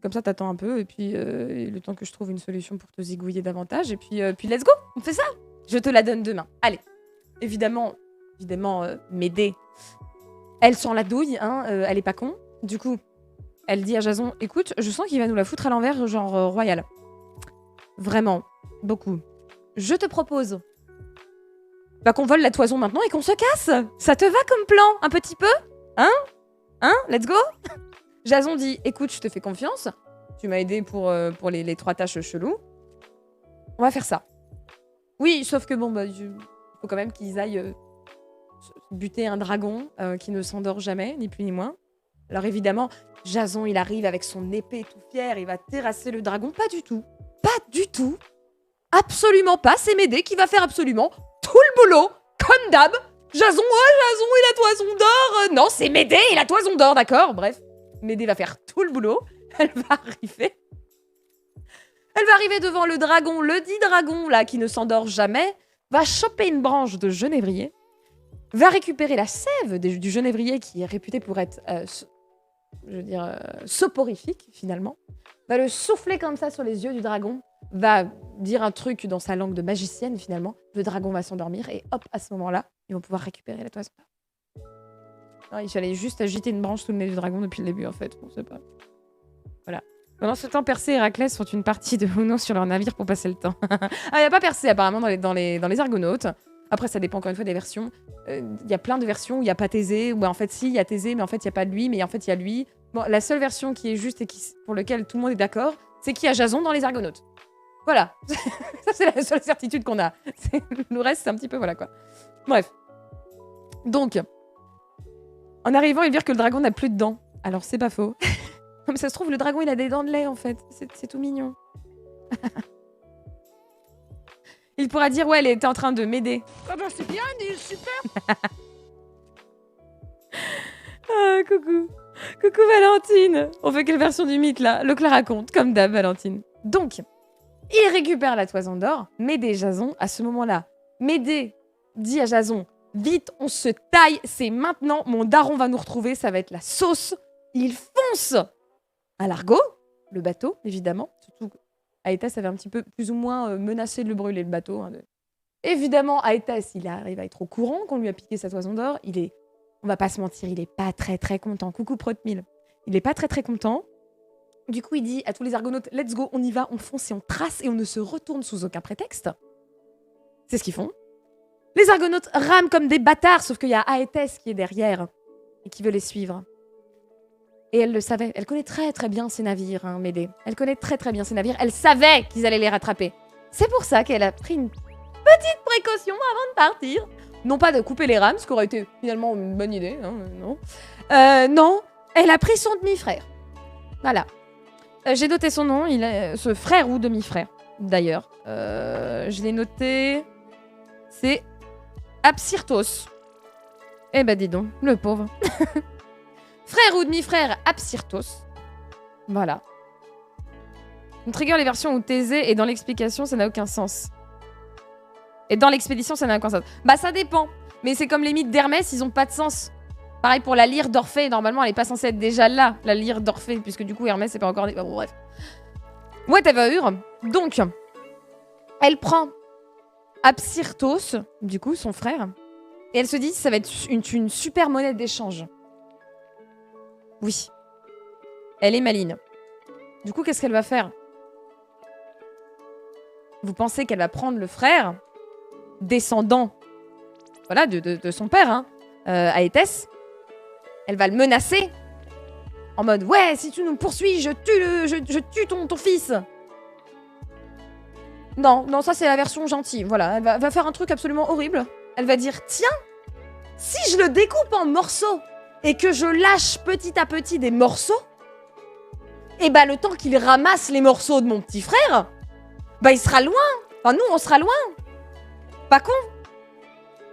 Comme ça, t'attends un peu, et puis le temps que je trouve une solution pour te zigouiller davantage, et puis let's go, on fait ça. Je te la donne demain. Allez. Évidemment, Médée, elle sent la douille, hein, elle est pas con. Du coup, elle dit à Jason, écoute, je sens qu'il va nous la foutre à l'envers, genre royal. Vraiment, beaucoup. Je te propose qu'on vole la toison maintenant et qu'on se casse. Ça te va comme plan, un petit peu? Hein? Let's go. Jason dit, écoute, je te fais confiance. Tu m'as aidé pour les 3 tâches cheloues. On va faire ça. Oui, sauf que bon, il faut quand même qu'ils aillent buter un dragon qui ne s'endort jamais, ni plus ni moins. Alors évidemment, Jason, il arrive avec son épée tout fier, il va terrasser le dragon. Pas du tout. Pas du tout. Absolument pas. C'est Médée qui va faire absolument tout le boulot, comme d'hab. Jason et la toison d'or. Non, c'est Médée et la toison d'or, d'accord? Bref, Médée va faire tout le boulot. Elle va arriver devant le dragon, le dit dragon, là, qui ne s'endort jamais, va choper une branche de genévrier, va récupérer la sève du genévrier qui est réputé pour être, soporifique, finalement, va le souffler comme ça sur les yeux du dragon, va dire un truc dans sa langue de magicienne, finalement, le dragon va s'endormir, et hop, à ce moment-là, ils vont pouvoir récupérer la toison. Non, il fallait juste agiter une branche sous le nez du dragon depuis le début, en fait, on sait pas. Voilà. Pendant ce temps, Persée et Héraclès font une partie de Uno sur leur navire pour passer le temps. Ah, il n'y a pas Persée, apparemment, dans les Argonautes. Après, ça dépend encore une fois des versions. Il y a plein de versions où il n'y a pas Thésée, où en fait, si, il y a Thésée, mais en fait, il n'y a pas de lui, mais en fait, il y a lui. Bon, la seule version qui est juste et pour laquelle tout le monde est d'accord, c'est qu'il y a Jason dans les Argonautes. Voilà. Ça, c'est la seule certitude qu'on a. Le reste, c'est un petit peu, voilà, quoi. Bref. Donc, en arrivant, ils virent que le dragon n'a plus de dents. Alors, c'est pas faux. Non, mais ça se trouve, le dragon, il a des dents de lait, en fait. C'est tout mignon. Il pourra dire, ouais, elle était en train de m'aider. Ah bah c'est bien, il est super. Ah, coucou. Coucou Valentine. On fait quelle version du mythe là? Le la raconte, comme d'hab Valentine. Donc, il récupère la toison d'or. Médée et Jason, à ce moment-là, Médée dit à Jason, vite, on se taille, c'est maintenant, mon daron va nous retrouver, ça va être la sauce. Il fonce à l'Argo, le bateau, évidemment. Surtout Aétès avait un petit peu plus ou moins menacé de le brûler, le bateau. Hein. Évidemment, Aétès, il arrive à être au courant qu'on lui a piqué sa toison d'or. Il est, on va pas se mentir, il est pas très très content. Coucou Protmille. Il est pas très très content. Du coup, il dit à tous les argonautes, let's go, on y va, on fonce et on trace et on ne se retourne sous aucun prétexte. C'est ce qu'ils font. Les argonautes rament comme des bâtards, sauf qu'il y a Aétès qui est derrière et qui veut les suivre. Et elle le savait. Elle connaît très très bien ses navires, hein, Médée. Elle connaît très très bien ses navires. Elle savait qu'ils allaient les rattraper. C'est pour ça qu'elle a pris une petite précaution avant de partir. Non pas de couper les rames, ce qui aurait été finalement une bonne idée. Hein, non. Non, elle a pris son demi-frère. Voilà. J'ai noté son nom. Il est ce frère ou demi-frère, d'ailleurs. Je l'ai noté. C'est Apsyrtos. Eh ben dis donc, le pauvre. Frère ou demi-frère Apsyrtos. Voilà. On trigger les versions où Thésée est dans l'explication, ça n'a aucun sens. Et dans l'expédition, ça n'a aucun sens. Bah ça dépend. Mais c'est comme les mythes d'Hermès, ils ont pas de sens. Pareil pour la lyre d'Orphée, normalement elle est pas censée être déjà là, la lyre d'Orphée, puisque du coup Hermès c'est pas encore... Bon, bref. Whatever. Donc, elle prend Apsyrtos, du coup son frère, et elle se dit ça va être une super monnaie d'échange. Oui. Elle est maligne. Du coup, qu'est-ce qu'elle va faire? Vous pensez qu'elle va prendre le frère, descendant, voilà, de son père, hein, Aétès. Elle va le menacer, en mode, ouais, si tu nous poursuis, je tue ton fils. Non, non, ça c'est la version gentille, voilà. Elle va faire un truc absolument horrible. Elle va dire, tiens, si je le découpe en morceaux, et que je lâche petit à petit des morceaux, et bah le temps qu'il ramasse les morceaux de mon petit frère, bah il sera loin. Enfin nous on sera loin. Pas con.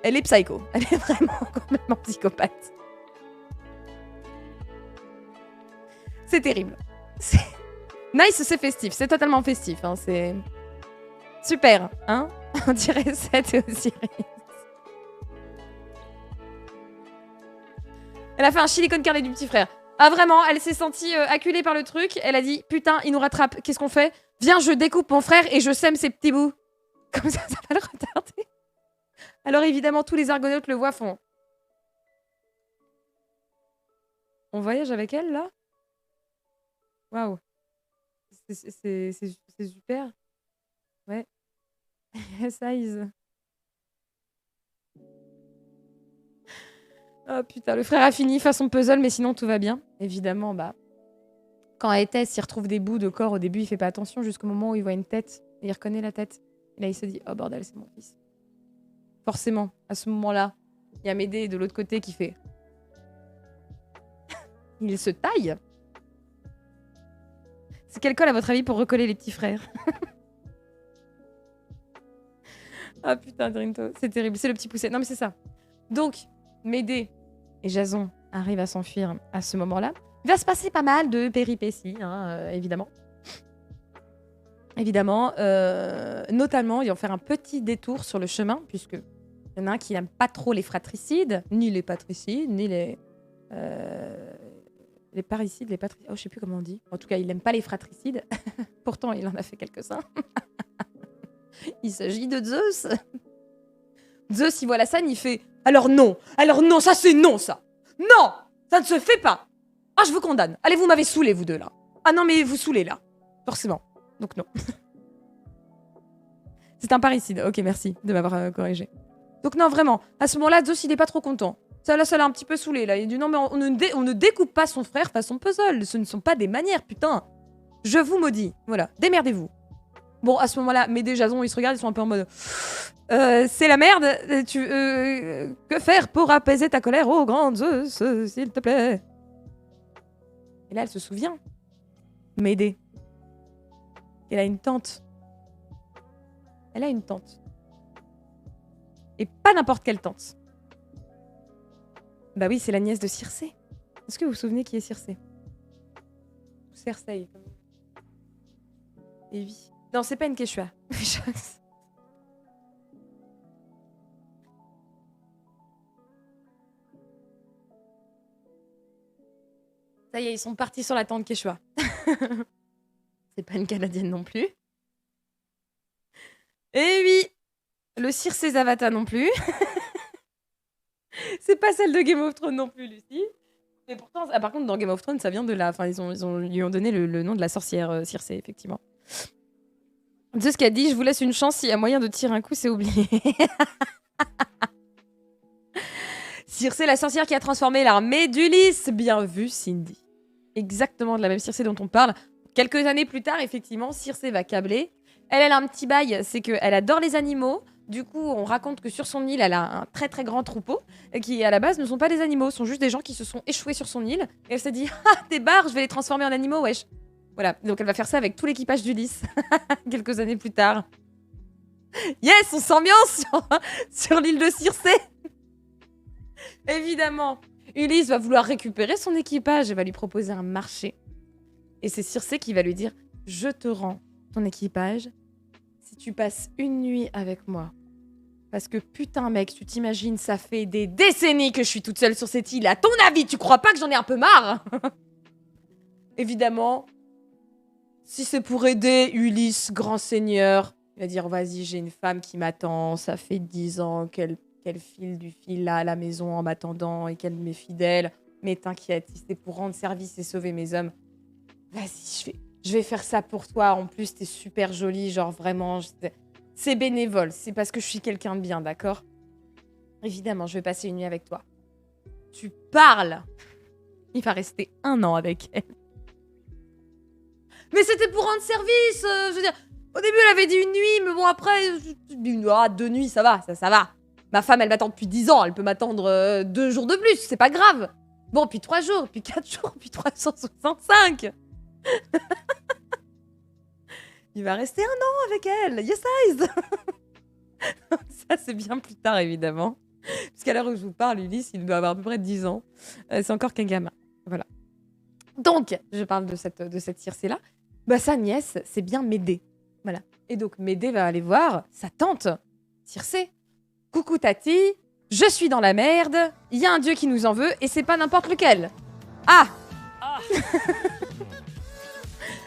Elle est psycho. Elle est vraiment complètement psychopathe. C'est terrible. Nice, c'est festif. C'est totalement festif. Hein. C'est super. Hein. On dirait Seth et Osiris. Elle a fait un chili con carne du petit frère. Ah vraiment, elle s'est sentie acculée par le truc. Elle a dit, putain, il nous rattrape. Qu'est-ce qu'on fait? Viens, je découpe mon frère et je sème ses petits bouts. Comme ça va le retarder. Alors évidemment, tous les argonautes le voient font. On voyage avec elle, là? Waouh. C'est super. Ouais. Size. Oh putain, le frère a fini façon puzzle, mais sinon tout va bien. Évidemment, bah... Quand Aétès s'y retrouve des bouts de corps, au début, il fait pas attention jusqu'au moment où il voit une tête. Et il reconnaît la tête. Et là, il se dit, oh bordel, c'est mon fils. Forcément, à ce moment-là, il y a Médée de l'autre côté qui fait... Il se taille. C'est quelle colle, à votre avis, pour recoller les petits frères? Ah putain, Drinto, c'est terrible. C'est le petit poussé. Non, mais c'est ça. Donc, Médée et Jason arrivent à s'enfuir à ce moment-là. Il va se passer pas mal de péripéties, hein, évidemment. Évidemment. Notamment, ils vont faire un petit détour sur le chemin, puisque il y en a un qui n'aime pas trop les fratricides, ni les patricides, ni les parricides, les patricides. Oh, je sais plus comment on dit. En tout cas, il n'aime pas les fratricides. Pourtant, il en a fait quelques-uns. Il s'agit de Zeus. Zeus, il voit la scène, il fait « Alors non, ça c'est non, ça. Non, ça ne se fait pas. Ah, je vous condamne. Allez, vous m'avez saoulé, vous deux, là. Ah non, mais vous saoulez, là. Forcément. Donc non. » C'est un parricide. Ok, merci de m'avoir corrigé. Donc non, vraiment. À ce moment-là, Zeus, il est pas trop content. Ça l'a un petit peu saoulé, là. Il dit « Non, mais on ne découpe pas son frère façon puzzle. Ce ne sont pas des manières, putain. Je vous maudis. Voilà, démerdez-vous. » Bon, à ce moment-là, Médée et Jason, ils se regardent, ils sont un peu en mode c'est la merde, que faire pour apaiser ta colère, oh grand Zeus, s'il te plaît. Et là, elle se souvient. Médée. Elle a une tante. Elle a une tante. Et pas n'importe quelle tante. Bah oui, c'est la nièce de Circé. Est-ce que vous vous souvenez qui est Circé? Cersei. Et oui. Non, c'est pas une Quechua. Ça y est, ils sont partis sur la tente Quechua. C'est pas une Canadienne non plus. Et oui, le Circé Zavata non plus. C'est pas celle de Game of Thrones non plus, Lucie. Mais pourtant, par contre, dans Game of Thrones, ça vient de là. Enfin, ils lui ont donné le nom de la sorcière Circé, effectivement. Zeus qui a dit, je vous laisse une chance, s'il y a moyen de tirer un coup, c'est oublié. Circé, la sorcière qui a transformé l'armée d'Ulysse. Bien vu, Cindy. Exactement de la même Circé dont on parle. Quelques années plus tard, effectivement, Circé va câbler. Elle a un petit bail, c'est qu'elle adore les animaux. Du coup, on raconte que sur son île, elle a un très très grand troupeau qui, à la base, ne sont pas des animaux, sont juste des gens qui se sont échoués sur son île. Et elle s'est dit, ah, des barres, je vais les transformer en animaux, wesh. Voilà, donc elle va faire ça avec tout l'équipage d'Ulysse, quelques années plus tard. Yes, on s'ambiance sur l'île de Circé. Évidemment, Ulysse va vouloir récupérer son équipage et va lui proposer un marché. Et c'est Circé qui va lui dire, je te rends ton équipage si tu passes une nuit avec moi. Parce que putain mec, tu t'imagines, ça fait des décennies que je suis toute seule sur cette île. À ton avis, tu crois pas que j'en ai un peu marre? Évidemment, si c'est pour aider Ulysse, grand seigneur, il va dire, vas-y, j'ai une femme qui m'attend, ça fait 10 ans qu'elle file du fil là à la maison en m'attendant et qu'elle m'est fidèle. Mais t'inquiète, si c'est pour rendre service et sauver mes hommes, vas-y, je vais faire ça pour toi. En plus, t'es super jolie, genre vraiment, c'est bénévole. C'est parce que je suis quelqu'un de bien, d'accord? Évidemment, je vais passer une nuit avec toi. Tu parles! Il va rester 1 an avec elle. Mais c'était pour rendre service, je veux dire, au début elle avait dit une nuit, mais bon après, 2 nuits, ça va, ça va. Ma femme, elle m'attend depuis 10 ans, elle peut m'attendre 2 jours de plus, c'est pas grave. Bon, puis 3 jours, puis 4 jours, puis 365. Il va rester 1 an avec elle, yes guys. Ça, c'est bien plus tard, évidemment. Puisqu'à l'heure où je vous parle, Ulysse, il doit avoir à peu près 10 ans. C'est encore qu'un gamin. Voilà. Donc, je parle de cette Circé-là. Bah, sa nièce, c'est bien Médée. Voilà. Et donc, Médée va aller voir sa tante, Circé. Coucou Tati, je suis dans la merde, il y a un dieu qui nous en veut, et c'est pas n'importe lequel. Ah,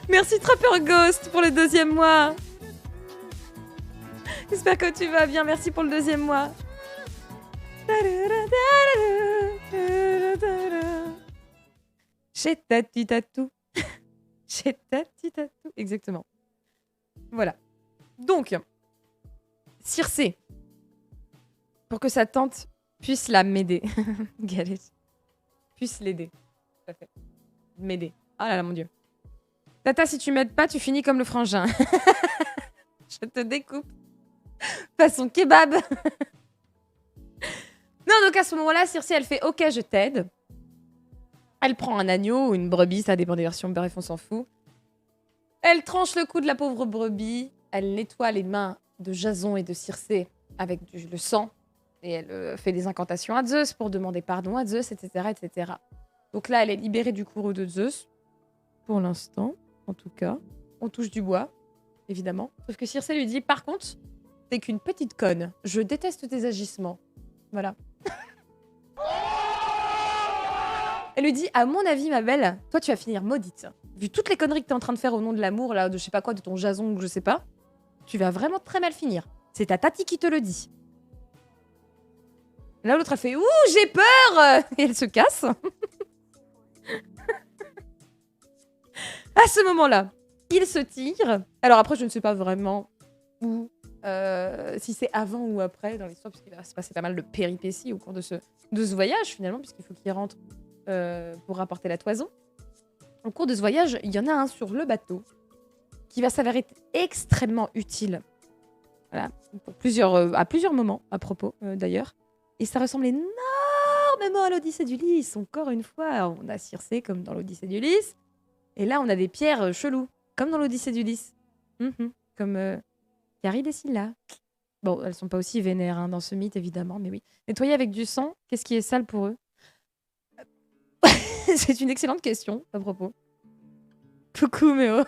Merci Trapper Ghost pour le 2e mois. J'espère que tu vas bien, merci pour le 2e mois. Chez Tati Tatou. Chez Tati Tatou. Exactement. Voilà. Donc, Circé, pour que sa tante puisse la m'aider. Galette. Puisse l'aider. Tout à fait. M'aider. Ah là là, mon Dieu. Tata, si tu m'aides pas, tu finis comme le frangin. Je te découpe. Façon kebab. Non, donc à ce moment-là, Circé, elle fait « Ok, je t'aide ». Elle prend un agneau ou une brebis, ça dépend des versions, bref, on s'en fout. Elle tranche le cou de la pauvre brebis. Elle nettoie les mains de Jason et de Circé avec le sang. Et elle fait des incantations à Zeus pour demander pardon à Zeus, etc., etc. Donc là, elle est libérée du courroux de Zeus. Pour l'instant, en tout cas. On touche du bois, évidemment. Sauf que Circé lui dit, par contre, t'es qu'une petite conne. Je déteste tes agissements. Voilà. Elle lui dit, à mon avis, ma belle, toi, tu vas finir maudite. Vu toutes les conneries que t'es en train de faire au nom de l'amour, là, de je sais pas quoi, de ton Jason, ou je sais pas, tu vas vraiment très mal finir. C'est ta Tati qui te le dit. Là, l'autre a fait, ouh, j'ai peur! Et elle se casse. À ce moment-là, il se tire. Alors après, je ne sais pas vraiment où, si c'est avant ou après dans l'histoire, puisqu'il va se passer pas mal de péripéties au cours de ce voyage, finalement, puisqu'il faut qu'il rentre pour rapporter la toison. Au cours de ce voyage, il y en a un sur le bateau qui va s'avérer extrêmement utile. Voilà, pour à plusieurs moments, à propos, d'ailleurs. Et ça ressemble énormément à l'Odyssée d'Ulysse. Encore une fois, on a Circé comme dans l'Odyssée d'Ulysse. Et là, on a des pierres cheloues, comme dans l'Odyssée d'Ulysse. Comme Charybde et Scylla. Bon, elles sont pas aussi vénères hein, dans ce mythe, évidemment, mais oui. Nettoyer avec du sang, qu'est-ce qui est sale pour eux? C'est une excellente question, à propos. Coucou, Méo.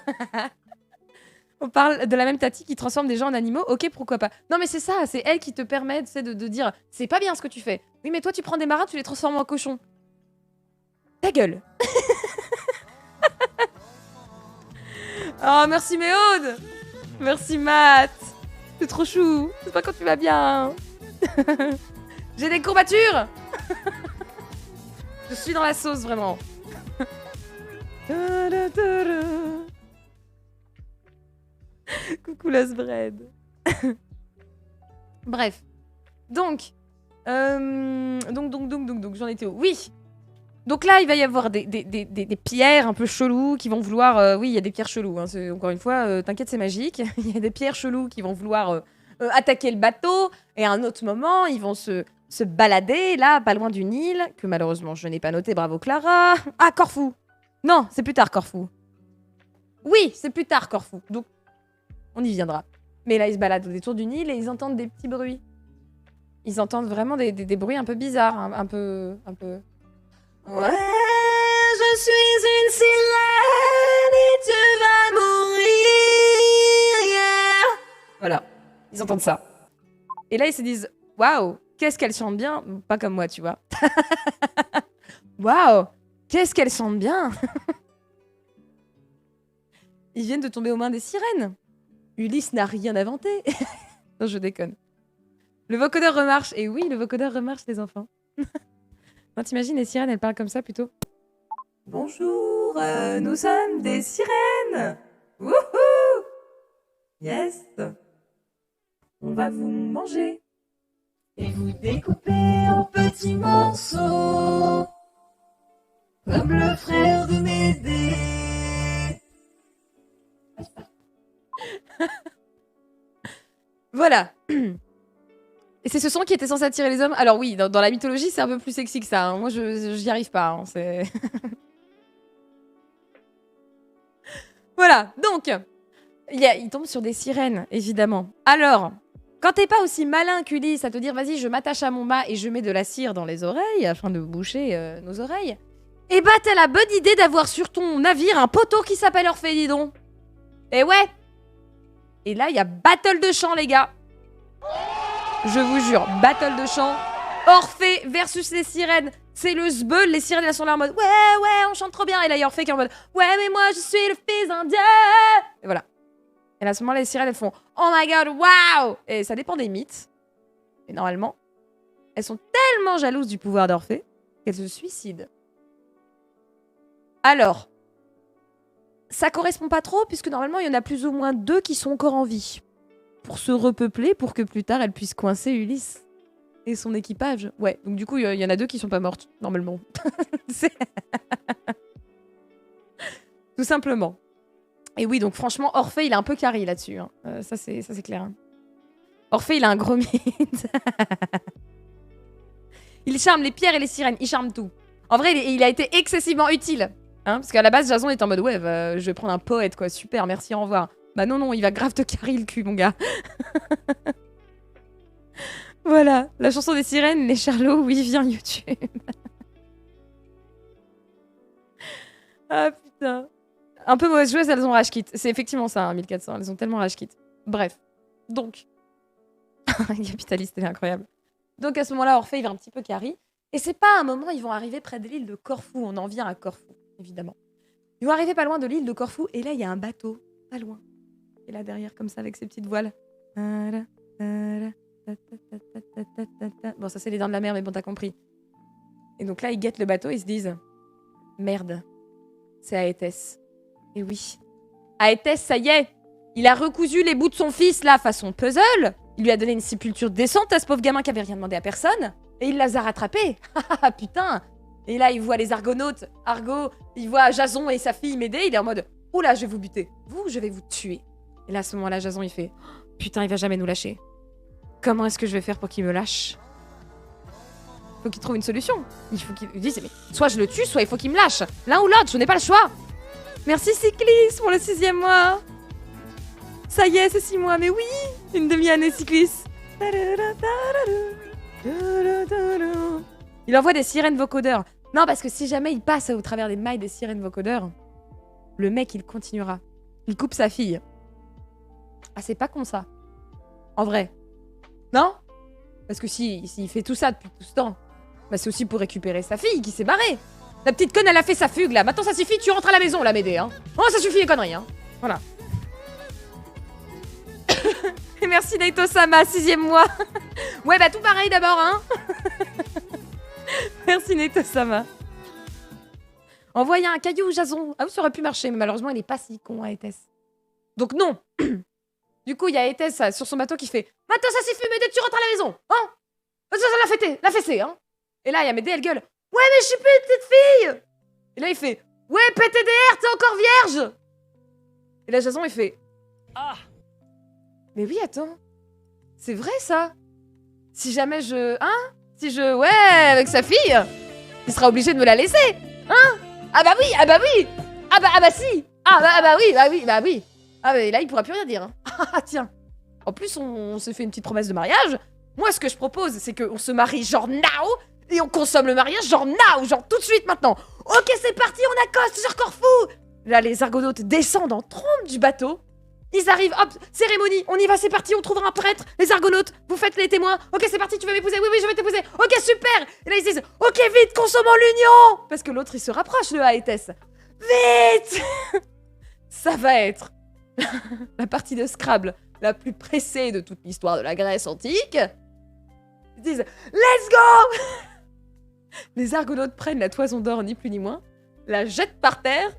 On parle de la même Tati qui transforme des gens en animaux. Ok, pourquoi pas. Non, mais c'est ça, c'est elle qui te permet de dire « C'est pas bien ce que tu fais. Oui, mais toi, tu prends des marins, tu les transformes en cochons. » Ta gueule. Oh, merci Méaude. Merci Matt. C'est trop chou. C'est pas quand tu vas bien. J'ai des courbatures. Je suis dans la sauce, vraiment. Coucou la bread. Bref. Donc, j'en étais où? Oui. Donc là, il va y avoir des pierres un peu cheloues qui vont vouloir... oui, il y a des pierres cheloues. Hein, encore une fois, t'inquiète, c'est magique. Il y a des pierres cheloues qui vont vouloir attaquer le bateau. Et à un autre moment, ils vont se balader, là, pas loin d'une île, que malheureusement, je n'ai pas noté. Bravo, Clara. Ah, Corfou. Non, c'est plus tard, Corfou. Oui, c'est plus tard, Corfou. Donc, on y viendra. Mais là, ils se baladent au détour d'une île et ils entendent des petits bruits. Ils entendent vraiment des bruits un peu bizarres, un peu... Ouais, je suis une sirène et tu vas mourir. Yeah. Voilà, ils entendent ça. Et là, ils se disent, waouh, qu'est-ce qu'elle chante bien. Pas comme moi, tu vois. Waouh, qu'est-ce qu'elle chante bien. Ils viennent de tomber aux mains des sirènes. Ulysse n'a rien inventé. Non, je déconne. Le vocodeur remarche. Et oui, le vocodeur remarche, les enfants. Non, t'imagines, les sirènes, elles parlent comme ça, plutôt. Bonjour, nous sommes des sirènes. Wouhou. Yes. On va vous manger. Et vous découper en petits morceaux. Comme le frère de Médée. Voilà. Et c'est ce son qui était censé attirer les hommes. Alors oui, dans la mythologie, c'est un peu plus sexy que ça. Hein. Moi, j'y arrive pas. Hein. C'est... Voilà, donc, il tombe sur des sirènes, évidemment. Alors, quand t'es pas aussi malin qu'Ulysse à te dire « Vas-y, je m'attache à mon mât et je mets de la cire dans les oreilles afin de boucher nos oreilles », eh bah, t'as la bonne idée d'avoir sur ton navire un poteau qui s'appelle Orphée, dis donc. Et ouais. Et là, il y a battle de chant, les gars. Je vous jure, battle de chant. Orphée versus les sirènes. C'est le zbeul, les sirènes elles sont là en mode ouais, on chante trop bien. Et là, il y a Orphée qui est en mode ouais, mais moi je suis le fils d'un dieu. Et voilà. Et là, à ce moment-là, les sirènes elles font oh my god, wow. Et ça dépend des mythes. Et normalement, elles sont tellement jalouses du pouvoir d'Orphée qu'elles se suicident. Alors, ça correspond pas trop puisque normalement, il y en a plus ou moins 2 qui sont encore en vie. Pour se repeupler, pour que plus tard, elle puisse coincer Ulysse et son équipage. Ouais, donc du coup, il y en a 2 qui sont pas mortes, normalement. Tout simplement. Et oui, donc franchement, Orphée, il est un peu carré là-dessus. Hein. Ça, c'est clair. Hein. Orphée, il a un gros mythe. Il charme les pierres et les sirènes, il charme tout. En vrai, il a été excessivement utile. Hein, parce qu'à la base, Jason est en mode ouais, je vais prendre un poète, quoi. Super, merci, au revoir. Bah non, il va grave te carrer le cul, mon gars. Voilà, la chanson des sirènes, les charlots, oui, vient YouTube. Ah putain. Un peu mauvaise joueuse, elles ont rage quit. C'est effectivement ça, hein, 1400, elles ont tellement rage quit. Bref, donc. Capitaliste, elle est incroyable. Donc à ce moment-là, Orphée, il va un petit peu carry. Et c'est pas un moment, ils vont arriver près de l'île de Corfou. On en vient à Corfou, évidemment. Ils vont arriver pas loin de l'île de Corfou, et là, il y a un bateau, pas loin. Et là derrière comme ça avec ses petites voiles. Bon ça c'est les dents de la mer mais bon t'as compris. Et donc là ils guettent le bateau et ils se disent merde, c'est Aétès. Et oui, Aétès ça y est, il a recousu les bouts de son fils là façon puzzle. Il lui a donné une sépulture décente à ce pauvre gamin qui avait rien demandé à personne. Et il les a rattrapés. Ah putain. Et là il voit les argonautes, Argo, il voit Jason et sa fille Médée, il est en mode oh là je vais vous buter, vous je vais vous tuer. Et là, à ce moment-là, Jason, il fait « Putain, il va jamais nous lâcher. Comment est-ce que je vais faire pour qu'il me lâche ?» Faut qu'il trouve une solution. Il faut qu'il dise « Mais soit je le tue, soit il faut qu'il me lâche. L'un ou l'autre, je n'ai pas le choix. » Merci Cyclis pour le 6e mois. Ça y est, c'est 6 mois. Mais oui, une demi-année Cyclis. Il envoie des sirènes vocodeurs. Non, parce que si jamais il passe au travers des mailles des sirènes vocodeurs, le mec, il continuera. Il coupe sa fille. Ah, c'est pas con, ça. En vrai. Non? Parce que s'il fait tout ça depuis tout ce temps, bah c'est aussi pour récupérer sa fille qui s'est barrée. La petite conne, elle a fait sa fugue, là. Maintenant, ça suffit, tu rentres à la maison, là, Médée, hein. Oh, ça suffit les conneries, hein. Voilà. Et merci Naito-sama, 6e mois. Ouais, bah tout pareil d'abord, hein. Merci Naito-sama. Envoyer un caillou au Jason. Ah oui, ça aurait pu marcher, mais malheureusement, il est pas si con, Aétès. Donc non. Du coup, il y a Aétès sur son bateau qui fait « Maintenant, ça suffit, Médée, tu rentres à la maison, hein. Ça l'a fêté, hein. » Et là, il y a Médée, elle gueule « Ouais, mais je suis plus une petite fille. » Et là, il fait « Ouais, PTDR, t'es encore vierge. » Et là, Jason, il fait « Ah. Mais oui, attends. C'est vrai, ça. Si jamais je... Hein? Si je... Ouais, avec sa fille, il sera obligé de me la laisser. Hein? Ah bah oui, ah bah oui. Ah bah si. Ah bah oui. Ah bah là, il pourra plus rien dire. Hein. Ah tiens. En plus, on s'est fait une petite promesse de mariage. Moi, ce que je propose, c'est qu'on se marie genre now et on consomme le mariage genre now, genre tout de suite maintenant. Ok, c'est parti, on accoste sur Corfou. Là, les argonautes descendent en trombe du bateau. Ils arrivent, hop, cérémonie, on y va, c'est parti, on trouvera un prêtre. Les argonautes, vous faites les témoins. Ok, c'est parti, tu veux m'épouser? Oui, je vais t'épouser. Ok, super. Et là, ils disent, ok, vite, consommons l'union. Parce que l'autre, il se rapproche, le Aétès. Vite. Ça va être la partie de Scrabble la plus pressée de toute l'histoire de la Grèce antique. Ils disent, let's go. Les argonautes prennent la toison d'or, ni plus ni moins, la jettent par terre,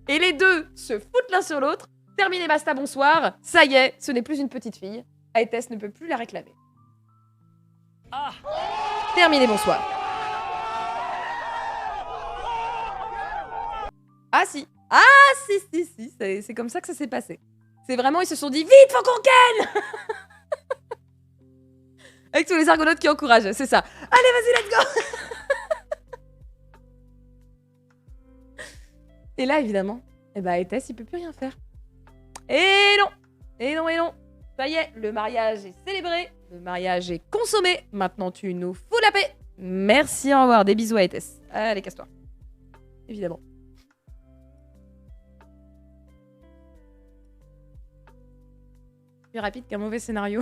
et les deux se foutent l'un sur l'autre. Terminé, basta, bonsoir. Ça y est, ce n'est plus une petite fille. Aétès ne peut plus la réclamer. Ah. Terminé, bonsoir. Ah si. Ah si. C'est comme ça que ça s'est passé. C'est vraiment, ils se sont dit, vite, faut qu'on ken. Avec tous les argonautes qui encouragent, c'est ça. Allez, vas-y, let's go. Et là, évidemment, Aétès, il peut plus rien faire. Et non. Ça y est, le mariage est célébré, le mariage est consommé. Maintenant, tu nous fous la paix. Merci, au revoir. Des bisous à Aétès. Allez, casse-toi. Évidemment. Plus rapide qu'un mauvais scénario.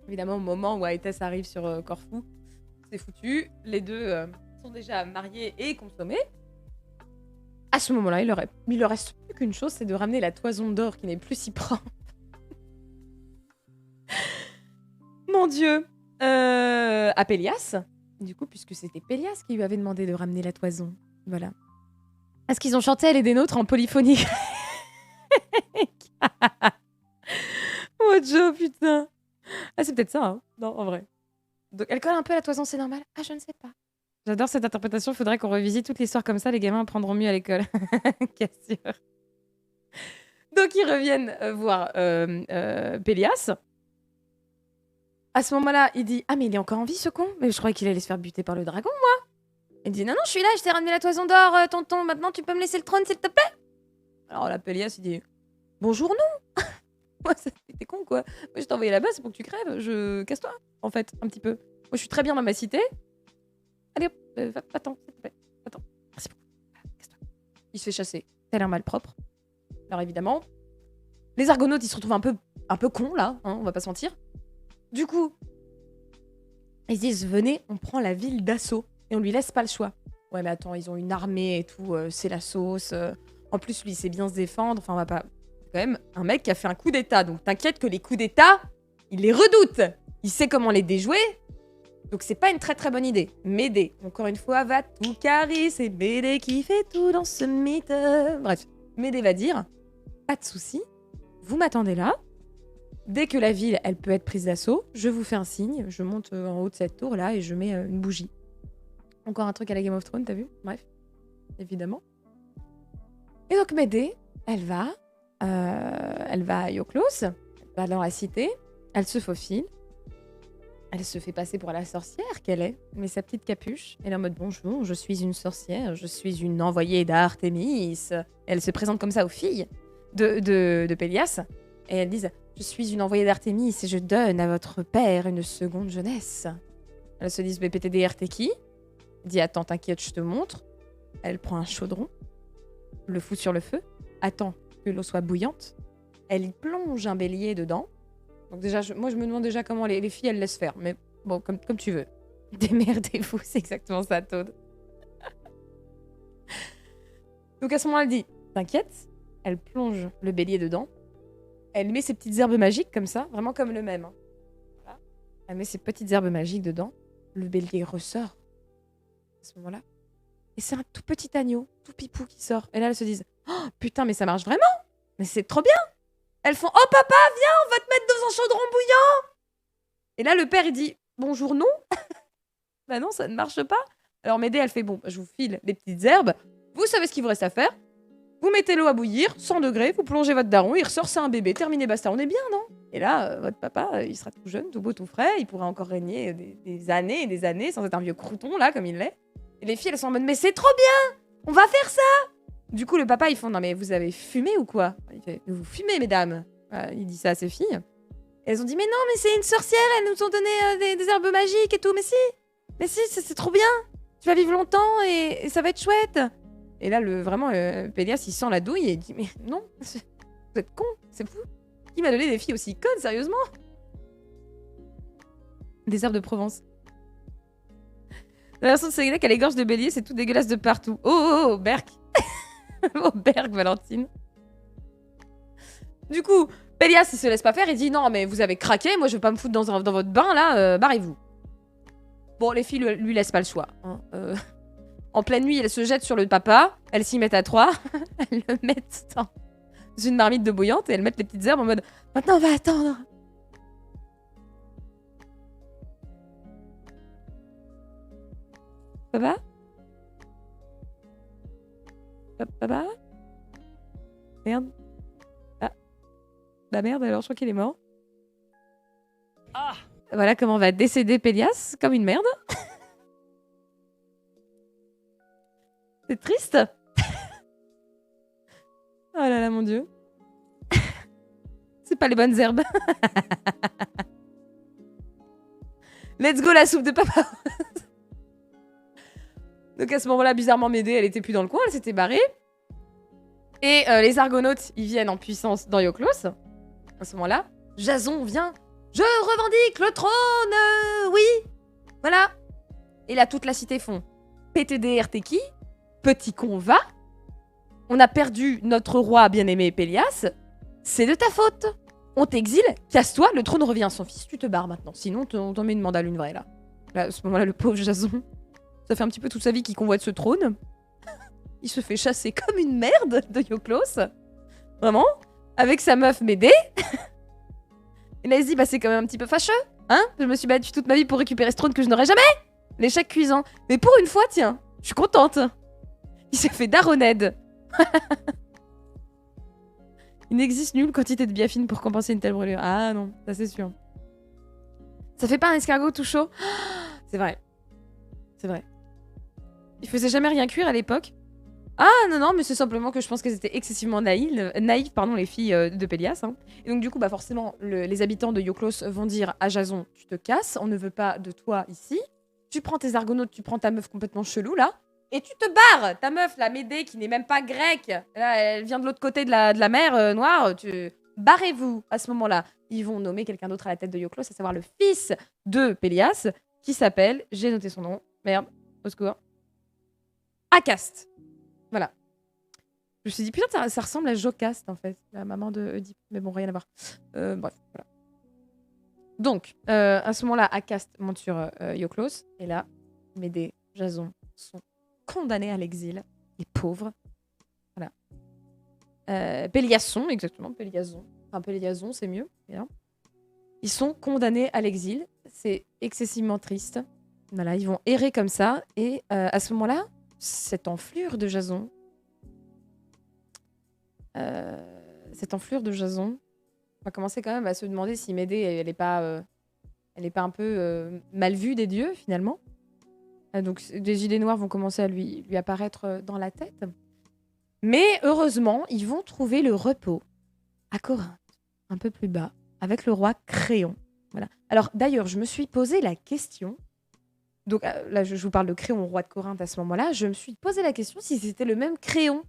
Évidemment, au moment où Aétès arrive sur Corfou, c'est foutu. Les deux sont déjà mariés et consommés. À ce moment-là, il leur reste plus qu'une chose, c'est de ramener la toison d'or qui n'est plus si propre. Mon Dieu. À Pélias. Du coup, puisque c'était Pélias qui lui avait demandé de ramener la toison. Voilà. Est-ce qu'ils ont chanté Elle est des nôtres en polyphonie? Oh Joe, putain. Ah, c'est peut-être ça, hein. Non, en vrai. Donc, elle colle un peu à la toison, c'est normal? Ah, je ne sais pas. J'adore cette interprétation, il faudrait qu'on revisite toute l'histoire comme ça, les gamins apprendront mieux à l'école. Cassure. Donc ils reviennent voir Pélias. À ce moment-là, il dit « Ah mais il est encore en vie ce con? Mais je croyais qu'il allait se faire buter par le dragon, moi !» Il dit « Non, je suis là, je t'ai ramené la toison d'or, tonton, maintenant tu peux me laisser le trône, s'il te plaît ?» Alors là, Pélias, il dit « Bonjour, non. Moi, t'es con, quoi. Moi, je t'ai envoyé là-bas, c'est pour que tu crèves. Casse-toi, en fait, un petit peu. Moi, je suis très bien dans ma cité. Allez hop, attends, s'il te plaît. Attends. Merci beaucoup. Casse-toi. Il se fait chasser. T'as l'air malpropre. Alors évidemment, les argonautes, ils se retrouvent un peu cons, là, hein, on va pas se mentir. Du coup, ils se disent, venez, on prend la ville d'assaut. Et on lui laisse pas le choix. Ouais, mais attends, ils ont une armée et tout, c'est la sauce. En plus, lui, il sait bien se défendre. Enfin, on va pas... Quand même, un mec qui a fait un coup d'état. Donc t'inquiète que les coups d'état, il les redoute. Il sait comment les déjouer. Donc c'est pas une très très bonne idée. Médée, encore une fois, va tout carrer. C'est Médée qui fait tout dans ce mythe. Bref, Médée va dire, pas de souci, vous m'attendez là. Dès que la ville, elle peut être prise d'assaut, je vous fais un signe. Je monte en haut de cette tour là et je mets une bougie. Encore un truc à la Game of Thrones, t'as vu? Bref, évidemment. Et donc Médée, elle va à Iolcos, elle va dans la cité, elle se faufile. Elle se fait passer pour la sorcière qu'elle est, met sa petite capuche. Elle est en mode bonjour, je suis une sorcière, je suis une envoyée d'Artémis. Elle se présente comme ça aux filles de Pélias. Et elles disent je suis une envoyée d'Artémis et je donne à votre père une seconde jeunesse. Elles se disent mais PTDR t'es qui? Il dit attends, t'inquiète, je te montre. Elle prend un chaudron, le fout sur le feu, attend que l'eau soit bouillante. Elle y plonge un bélier dedans. Donc déjà, moi je me demande déjà comment les filles elles laissent faire. Mais bon, comme tu veux. Démerdez-vous, c'est exactement ça, Toad. Donc à ce moment, elle dit t'inquiète. Elle plonge le bélier dedans. Elle met ses petites herbes magiques comme ça, vraiment comme le même. Hein. Voilà. Elle met ses petites herbes magiques dedans. Le bélier ressort à ce moment-là. Et c'est un tout petit agneau, tout pipou qui sort. Et là, elles se disent oh putain, mais ça marche vraiment. Mais c'est trop bien. Elles font oh papa, viens, on va te mettre dans un chaudron bouillant. Et là, le père, il dit bonjour, non. Bah non, ça ne marche pas. Alors Médée, elle fait bon, je vous file les petites herbes. Vous savez ce qu'il vous reste à faire. Vous mettez l'eau à bouillir, 100 degrés, vous plongez votre daron, il ressort, c'est un bébé, terminé, basta, on est bien, non? Et là, votre papa, il sera tout jeune, tout beau, tout frais, il pourra encore régner des années et des années sans être un vieux crouton, là, comme il l'est. Et les filles, elles sont en mode, mais c'est trop bien. On va faire ça. Du coup, le papa, ils font, non mais vous avez fumé ou quoi? Il fait, vous fumez, mesdames. Voilà, il dit ça à ses filles. Et elles ont dit, mais non, mais c'est une sorcière, elles nous ont donné des herbes magiques et tout, mais si, c'est trop bien. Tu vas vivre longtemps et ça va être chouette. Et là, vraiment, Pélias, il sent la douille et il dit, mais non, vous êtes con, c'est fou. Qui m'a donné des filles aussi connes, sérieusement? Des herbes de Provence. La version de Sénèque, à l'égorge de bélier, c'est tout dégueulasse de partout. Oh, Berk. Oh, Berk, Valentine. Du coup, Pélias, il se laisse pas faire, il dit, non, mais vous avez craqué, moi je veux pas me foutre dans votre bain, là, barrez-vous. Bon, les filles lui laissent pas le choix. Hein. En pleine nuit, elles se jettent sur le papa, elles s'y mettent à 3, elles le mettent dans une marmite d'eau bouillante et elles mettent les petites herbes en mode « Maintenant, on va attendre !» Papa? Papa? Merde. Ah. Bah merde, alors je crois qu'il est mort. Ah. Voilà comment va décéder Pélias, comme une merde. C'est triste. Oh là là, mon Dieu. C'est pas les bonnes herbes. Let's go la soupe de papa. Donc à ce moment-là, bizarrement, Médée, elle était plus dans le coin, elle s'était barrée. Et les Argonautes, ils viennent en puissance dans Iolcos. À ce moment-là, Jason vient. Je revendique le trône, oui. Voilà. Et là, toute la cité font. PTDR, t'es qui? Petit con, va. On a perdu notre roi bien-aimé Pélias. C'est de ta faute. On t'exile, casse-toi, le trône revient à son fils. Tu te barres maintenant, sinon on t'en met une mandale, une vraie, là. Là, à ce moment-là, le pauvre Jason, ça fait un petit peu toute sa vie qu'il convoite ce trône. Il se fait chasser comme une merde de Iolcos. Vraiment. Avec sa meuf Médée. Et là, il se dit, bah c'est quand même un petit peu fâcheux. Hein? Je me suis battue toute ma vie pour récupérer ce trône que je n'aurai jamais. L'échec cuisant. Mais pour une fois, tiens, je suis contente. Il s'est fait daroned. Il n'existe nulle quantité de biafine pour compenser une telle brûlure. Ah non, ça c'est sûr. Ça fait pas un escargot tout chaud? C'est vrai. C'est vrai. Il faisait jamais rien cuire à l'époque. Ah non, mais c'est simplement que je pense qu'elles étaient excessivement naïves, les filles de Pélias. Hein. Et donc du coup, bah forcément, les habitants de Iolcos vont dire à Jason, tu te casses, on ne veut pas de toi ici. Tu prends tes argonautes, tu prends ta meuf complètement chelou là, et tu te barres. Ta meuf, la Médée, qui n'est même pas grecque, là, elle vient de l'autre côté de la mer Noire. Barrez-vous à ce moment-là. Ils vont nommer quelqu'un d'autre à la tête de Iolcos, à savoir le fils de Pélias, qui s'appelle, j'ai noté son nom, merde, au secours, Acaste. Voilà. Je me suis dit, putain, ça ressemble à Jocaste, en fait, la maman de Oedipe. Mais bon, rien à voir. Bref, voilà. Donc, à ce moment-là, Acaste monte sur Iolcos. Et là, Médée, Jason sont condamnés à l'exil. Les pauvres. Voilà. Péliason, exactement. Péliason. Enfin, Péliason, c'est mieux. Bien. Ils sont condamnés à l'exil. C'est excessivement triste. Voilà, ils vont errer comme ça. Et à ce moment-là, cette enflure de Jason, on va commencer quand même à se demander si Médée, elle est pas un peu mal vue des dieux, finalement. Donc, des idées noires vont commencer à lui apparaître dans la tête. Mais heureusement, ils vont trouver le repos à Corinthe, un peu plus bas, avec le roi Créon. Voilà. Alors, d'ailleurs, je me suis posé la question, Donc là, je vous parle de Créon, roi de Corinthe à ce moment-là. Je me suis posé la question si c'était le même Créon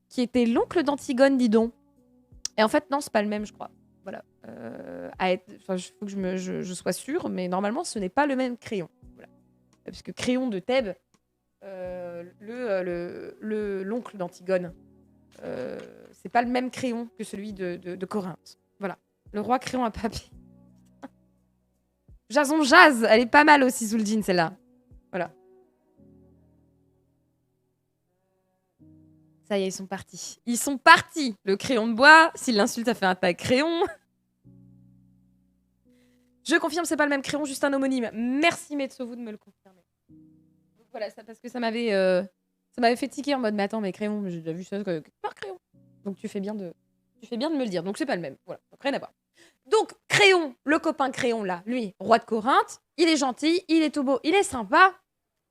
qui était l'oncle d'Antigone, dis donc. Et en fait, non, c'est pas le même, je crois. Voilà. Il faut que je sois sûre, mais normalement, ce n'est pas le même Créon. Voilà. Parce que Créon de Thèbes, l'oncle d'Antigone, c'est pas le même Créon que celui de Corinthe. Voilà. Le roi Créon à papier. Jason Jazz, elle est pas mal aussi sous le jean, celle-là. Voilà. Ça y est, ils sont partis. Ils sont partis. Le crayon de bois, s'il l'insulte, ça fait un tas de crayon. Je confirme, c'est pas le même crayon, juste un homonyme. Merci Metsovu de me le confirmer. Donc voilà, ça, parce que ça m'avait fait tiquer en mode, mais attends, mais crayon, j'ai déjà vu ça par crayon. Donc tu fais bien de me le dire. Donc c'est pas le même. Voilà, donc rien à voir. Donc Créon, le copain Créon là, lui, roi de Corinthe, il est gentil, il est tout beau, il est sympa.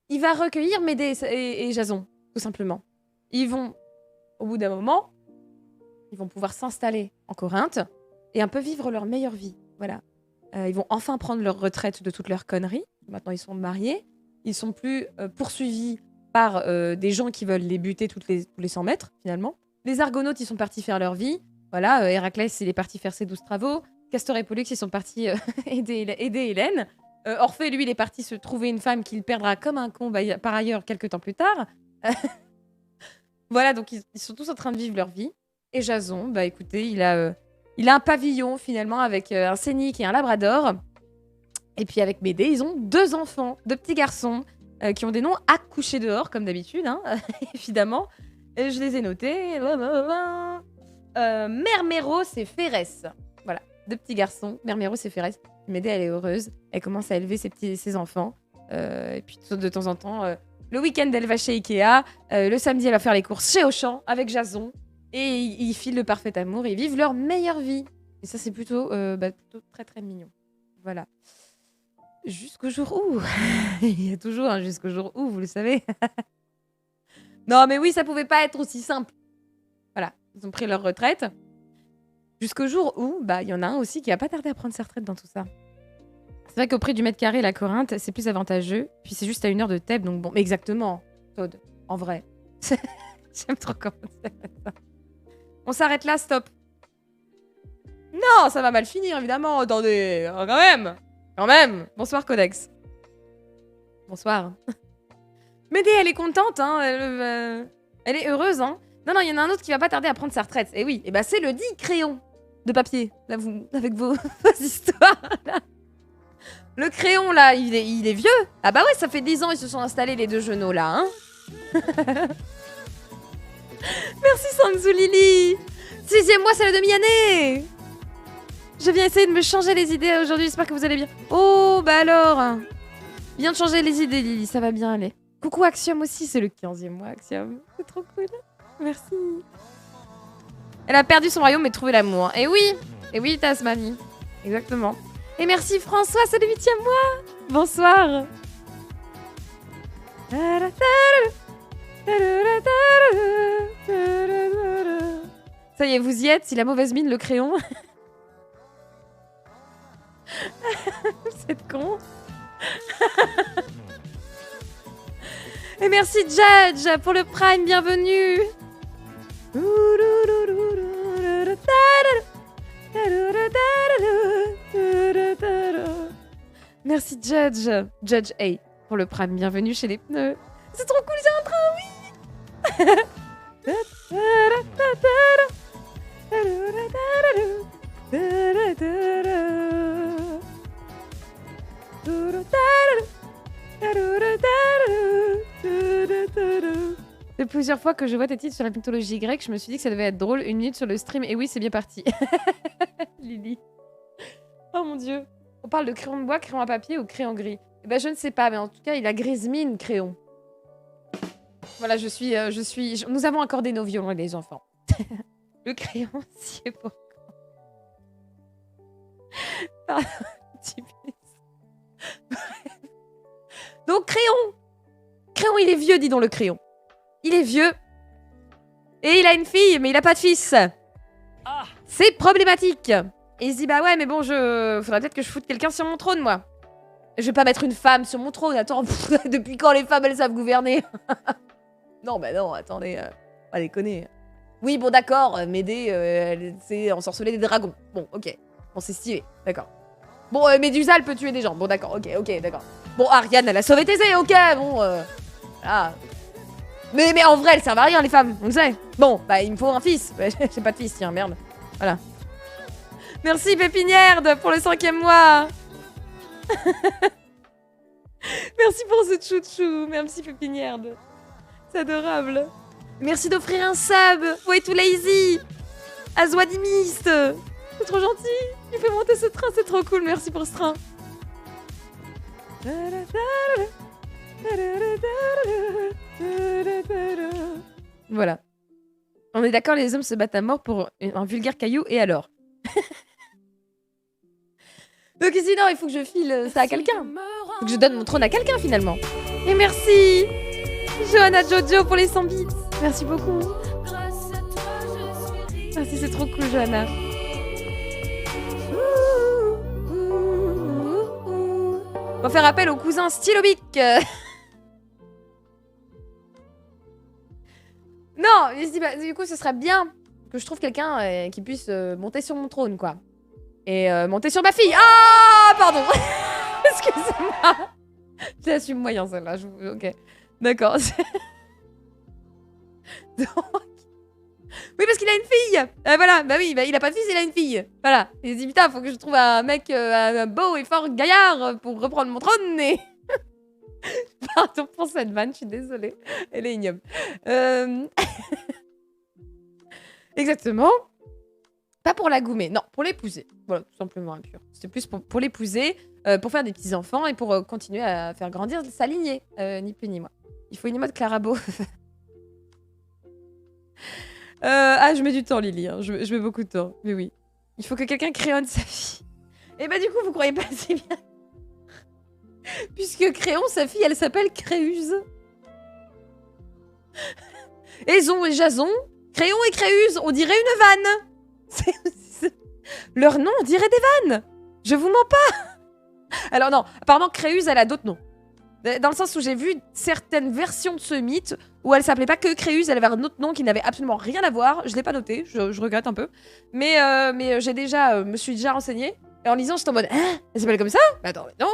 Il va recueillir Médée et Jason, tout simplement. Ils vont, au bout d'un moment, ils vont pouvoir s'installer en Corinthe et un peu vivre leur meilleure vie. Voilà. Ils vont enfin prendre leur retraite de toutes leurs conneries. Maintenant, ils sont mariés. Ils sont plus poursuivis par des gens qui veulent les buter tous les 100 mètres, finalement. Les Argonautes, ils sont partis faire leur vie. Voilà, Héraclès, il est parti faire ses 12 travaux. Castor et Pollux, ils sont partis aider Hélène. Orphée, lui, il est parti se trouver une femme qu'il perdra comme un con par ailleurs quelques temps plus tard. Voilà, donc ils sont tous en train de vivre leur vie. Et Jason, bah écoutez, il a un pavillon finalement avec un scénic et un labrador. Et puis avec Médée, ils ont 2 enfants, 2 petits garçons qui ont des noms à coucher dehors, comme d'habitude, hein, évidemment. Et je les ai notés. Merméros et Phérès. Voilà, 2 petits garçons, Merméros et Phérès. Médée, elle est heureuse. Elle commence à élever ses enfants. Et puis de temps en temps, le week-end, elle va chez Ikea. Le samedi, elle va faire les courses chez Auchan avec Jason. Et ils filent le parfait amour. Et ils vivent leur meilleure vie. Et ça, c'est plutôt très, très mignon. Voilà. Jusqu'au jour où... Il y a toujours un jusqu'au jour où, vous le savez. Non, mais oui, ça pouvait pas être aussi simple. Voilà. Ils ont pris leur retraite. Jusqu'au jour où, il y en a un aussi qui a pas tardé à prendre sa retraite dans tout ça. C'est vrai qu'au prix du mètre carré, la Corinthe, c'est plus avantageux. Puis c'est juste à 1 heure de Thèbes, donc bon. Mais exactement, Todd, en vrai. J'aime trop comment ça. On s'arrête là, stop. Non, ça va mal finir, évidemment. Attendez, quand même. Bonsoir, Codex. Bonsoir. Médée, elle est contente, hein. Elle est heureuse, hein. Non, il y en a un autre qui va pas tarder à prendre sa retraite. Et oui, c'est le dit Créon de papier, là, avec vos histoires, là. Le Créon, là, il est vieux. Ah bah ouais, ça fait 10 ans, ils se sont installés, les 2 genoux, là, hein. Merci, Sanzu Lily. 6e mois, c'est la demi-année. Je viens essayer de me changer les idées aujourd'hui, j'espère que vous allez bien. Oh, bah alors. Viens de changer les idées, Lily, ça va bien aller. Coucou Axiom aussi, c'est le 15e mois, Axiom. C'est trop cool. Merci. Elle a perdu son royaume mais trouvé l'amour. Et oui, Tasmanie. Exactement. Et merci François, c'est le 8e mois. Bonsoir. Ça y est, vous y êtes, si la mauvaise mine, le crayon. C'est con. Et merci Judge pour le Prime, bienvenue. Merci Judge A pour le Prime, bienvenue chez les pneus. C'est trop cool, j'ai un train, oui. C'est plusieurs fois que je vois tes titres sur la mythologie grecque, je me suis dit que ça devait être drôle. 1 minute sur le stream, et oui, c'est bien parti. Lily. Oh mon dieu. On parle de crayon de bois, crayon à papier ou crayon gris? Eh ben, je ne sais pas, mais en tout cas, il a grise mine, crayon. Voilà, nous avons accordé nos violons, les enfants. Le crayon, si et pourquoi. Pardon, donc, crayon. Crayon, il est vieux, dis donc, le crayon. Il est vieux. Et il a une fille, mais il a pas de fils. Ah. C'est problématique. Et il se dit, bah ouais, mais bon, faudrait peut-être que je foute quelqu'un sur mon trône, moi. Je vais pas mettre une femme sur mon trône. Attends, depuis quand les femmes, elles savent gouverner? Non, bah non, attendez. Pas déconner. Oui, bon, d'accord. Médée, elle sait ensorceler des dragons. Bon, ok. Bon, c'est stylé. D'accord. Bon, Médusa, elle peut tuer des gens. Bon, d'accord. Ok, d'accord. Bon, Ariane, elle a sauvé Thésée. Ok, bon. Ah. Mais en vrai, elles servent à rien, les femmes. On le sait. Bon, bah, il me faut un fils. J'ai pas de fils, tiens, merde. Voilà. Merci, Pépinière, pour le 5e mois. Merci pour ce chouchou. Merci, Pépinière. C'est adorable. Merci d'offrir un sub. Way too lazy. Azwadimiste. C'est trop gentil. Il fait monter ce train, c'est trop cool. Merci pour ce train. Voilà. On est d'accord, les hommes se battent à mort pour un vulgaire caillou, et alors? Donc sinon, il faut que je file ça à quelqu'un. Il faut que je donne mon trône à quelqu'un, finalement. Et merci Johanna Jojo pour les 100 bits. Merci beaucoup. Merci, c'est trop cool, Johanna. On va faire appel au cousin Stylobic. Non, il se dit, bah, du coup, ce serait bien que je trouve quelqu'un qui puisse monter sur mon trône, quoi. Et monter sur ma fille. Ah, pardon. Excusez-moi. J'assume moyen, celle-là. Ok. D'accord. Donc... Oui, parce qu'il a une fille. Voilà, bah oui, bah, il a pas de fils, il a une fille. Voilà. Il se dit, putain, faut que je trouve un mec beau et fort gaillard pour reprendre mon trône. Et... Pardon pour cette vanne, je suis désolée. Elle est ignoble. Exactement. Pas pour la goumer, non, pour l'épouser. Voilà, tout simplement impur. C'était plus pour l'épouser, pour faire des petits-enfants et pour continuer à faire grandir sa lignée. Ni plus ni moins. Il faut une mode Clarabo. Ah, je mets du temps, Lily. Hein. Je mets beaucoup de temps. Mais oui. Il faut que quelqu'un créonne sa fille. Et bah, du coup, vous croyez pas assez bien. Puisque Créon, sa fille, elle s'appelle Créuse. Aison et Jason, Créon et Créuse, on dirait une vanne. Leur nom, on dirait des vannes. Je vous mens pas. Alors non, apparemment Créuse, elle a d'autres noms. Dans le sens où j'ai vu certaines versions de ce mythe où elle s'appelait pas que Créuse, elle avait un autre nom qui n'avait absolument rien à voir. Je l'ai pas noté, je regrette un peu. Mais j'ai déjà, me suis déjà renseignée. Et en lisant, j'étais en mode, hein, elle s'appelle comme ça? Bah attends, non.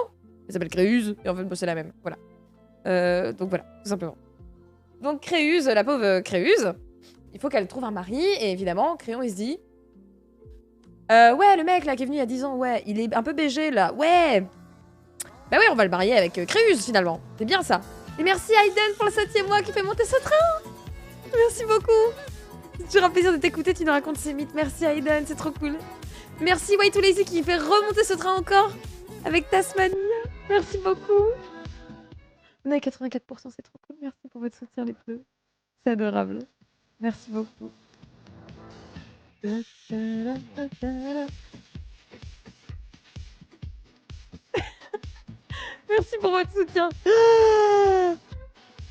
Elle s'appelle Créuse, et en fait, c'est la même. Voilà. Donc voilà, tout simplement. Donc Créuse, la pauvre Créuse, il faut qu'elle trouve un mari, et évidemment, Créon, il se dit... ouais, le mec, là, qui est venu il y a 10 ans, ouais, il est un peu BG, là, ouais. Bah ouais, on va le marier avec Créuse, finalement. C'est bien, ça. Et merci, Aiden, pour le 7e mois qui fait monter ce train. Merci beaucoup. C'est toujours un plaisir de t'écouter, tu nous racontes ces mythes. Merci, Aiden, c'est trop cool. Merci, Way to Lazy, qui fait remonter ce train encore, avec Tasmania. Merci beaucoup. On est à 84%, c'est trop cool. Merci pour votre soutien, les bleus. C'est adorable. Merci beaucoup. Merci pour votre soutien.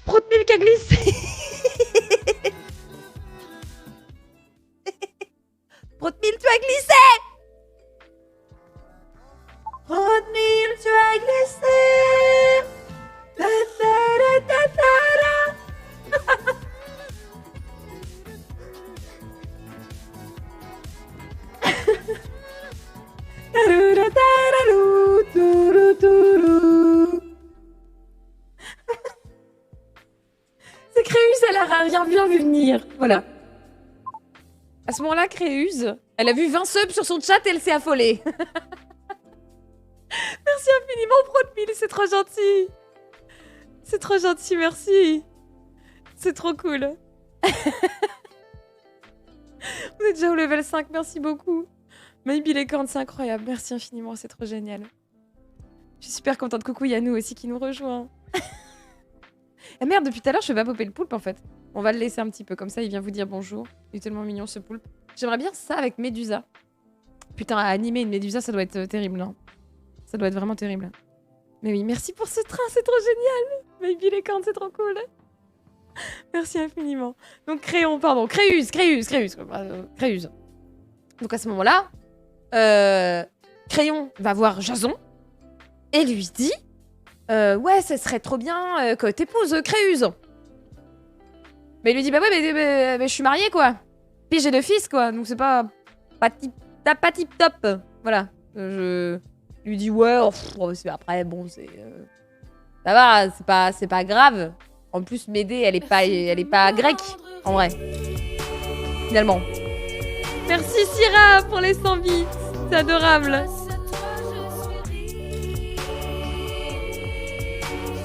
Prout Milk a glissé. Prout Milk, tu as glissé. Prout Milk, tu as glissé. Ta ta ta ta ta. C'est Créuse, elle a rien bien vu venir. Voilà. À ce moment-là, Créuse, elle a vu 20 subs sur son chat et elle s'est affolée. Merci infiniment, Proudmille, c'est trop gentil. C'est trop gentil, merci. C'est trop cool. On est déjà au level 5, merci beaucoup. Maybe les cornes, c'est incroyable. Merci infiniment, c'est trop génial. Je suis super contente. Coucou Yannou aussi qui nous rejoint. Ah merde, depuis tout à l'heure, je fais pas popper le poulpe en fait. On va le laisser un petit peu, comme ça il vient vous dire bonjour. Il est tellement mignon ce poulpe. J'aimerais bien ça avec Médusa. Putain, à animer une Médusa, ça doit être terrible, non? Ça doit être vraiment terrible. Mais oui, merci pour ce train, c'est trop génial. Maybe les cornes, c'est trop cool. Merci infiniment. Donc Créon, pardon, Créuse. Donc à ce moment-là, Crayon va voir Jason. et lui dit ouais, ça serait trop bien que t'épouses Créuse. Mais il lui dit bah ouais, mais je suis mariée quoi. Puis j'ai 2 fils quoi, donc c'est pas tip top. Voilà. Je lui dis ouais, après bon c'est ça va, c'est pas grave. En plus Médée, elle est pas grecque en vrai. Finalement. Merci Syrah pour les 100 bits. C'est adorable.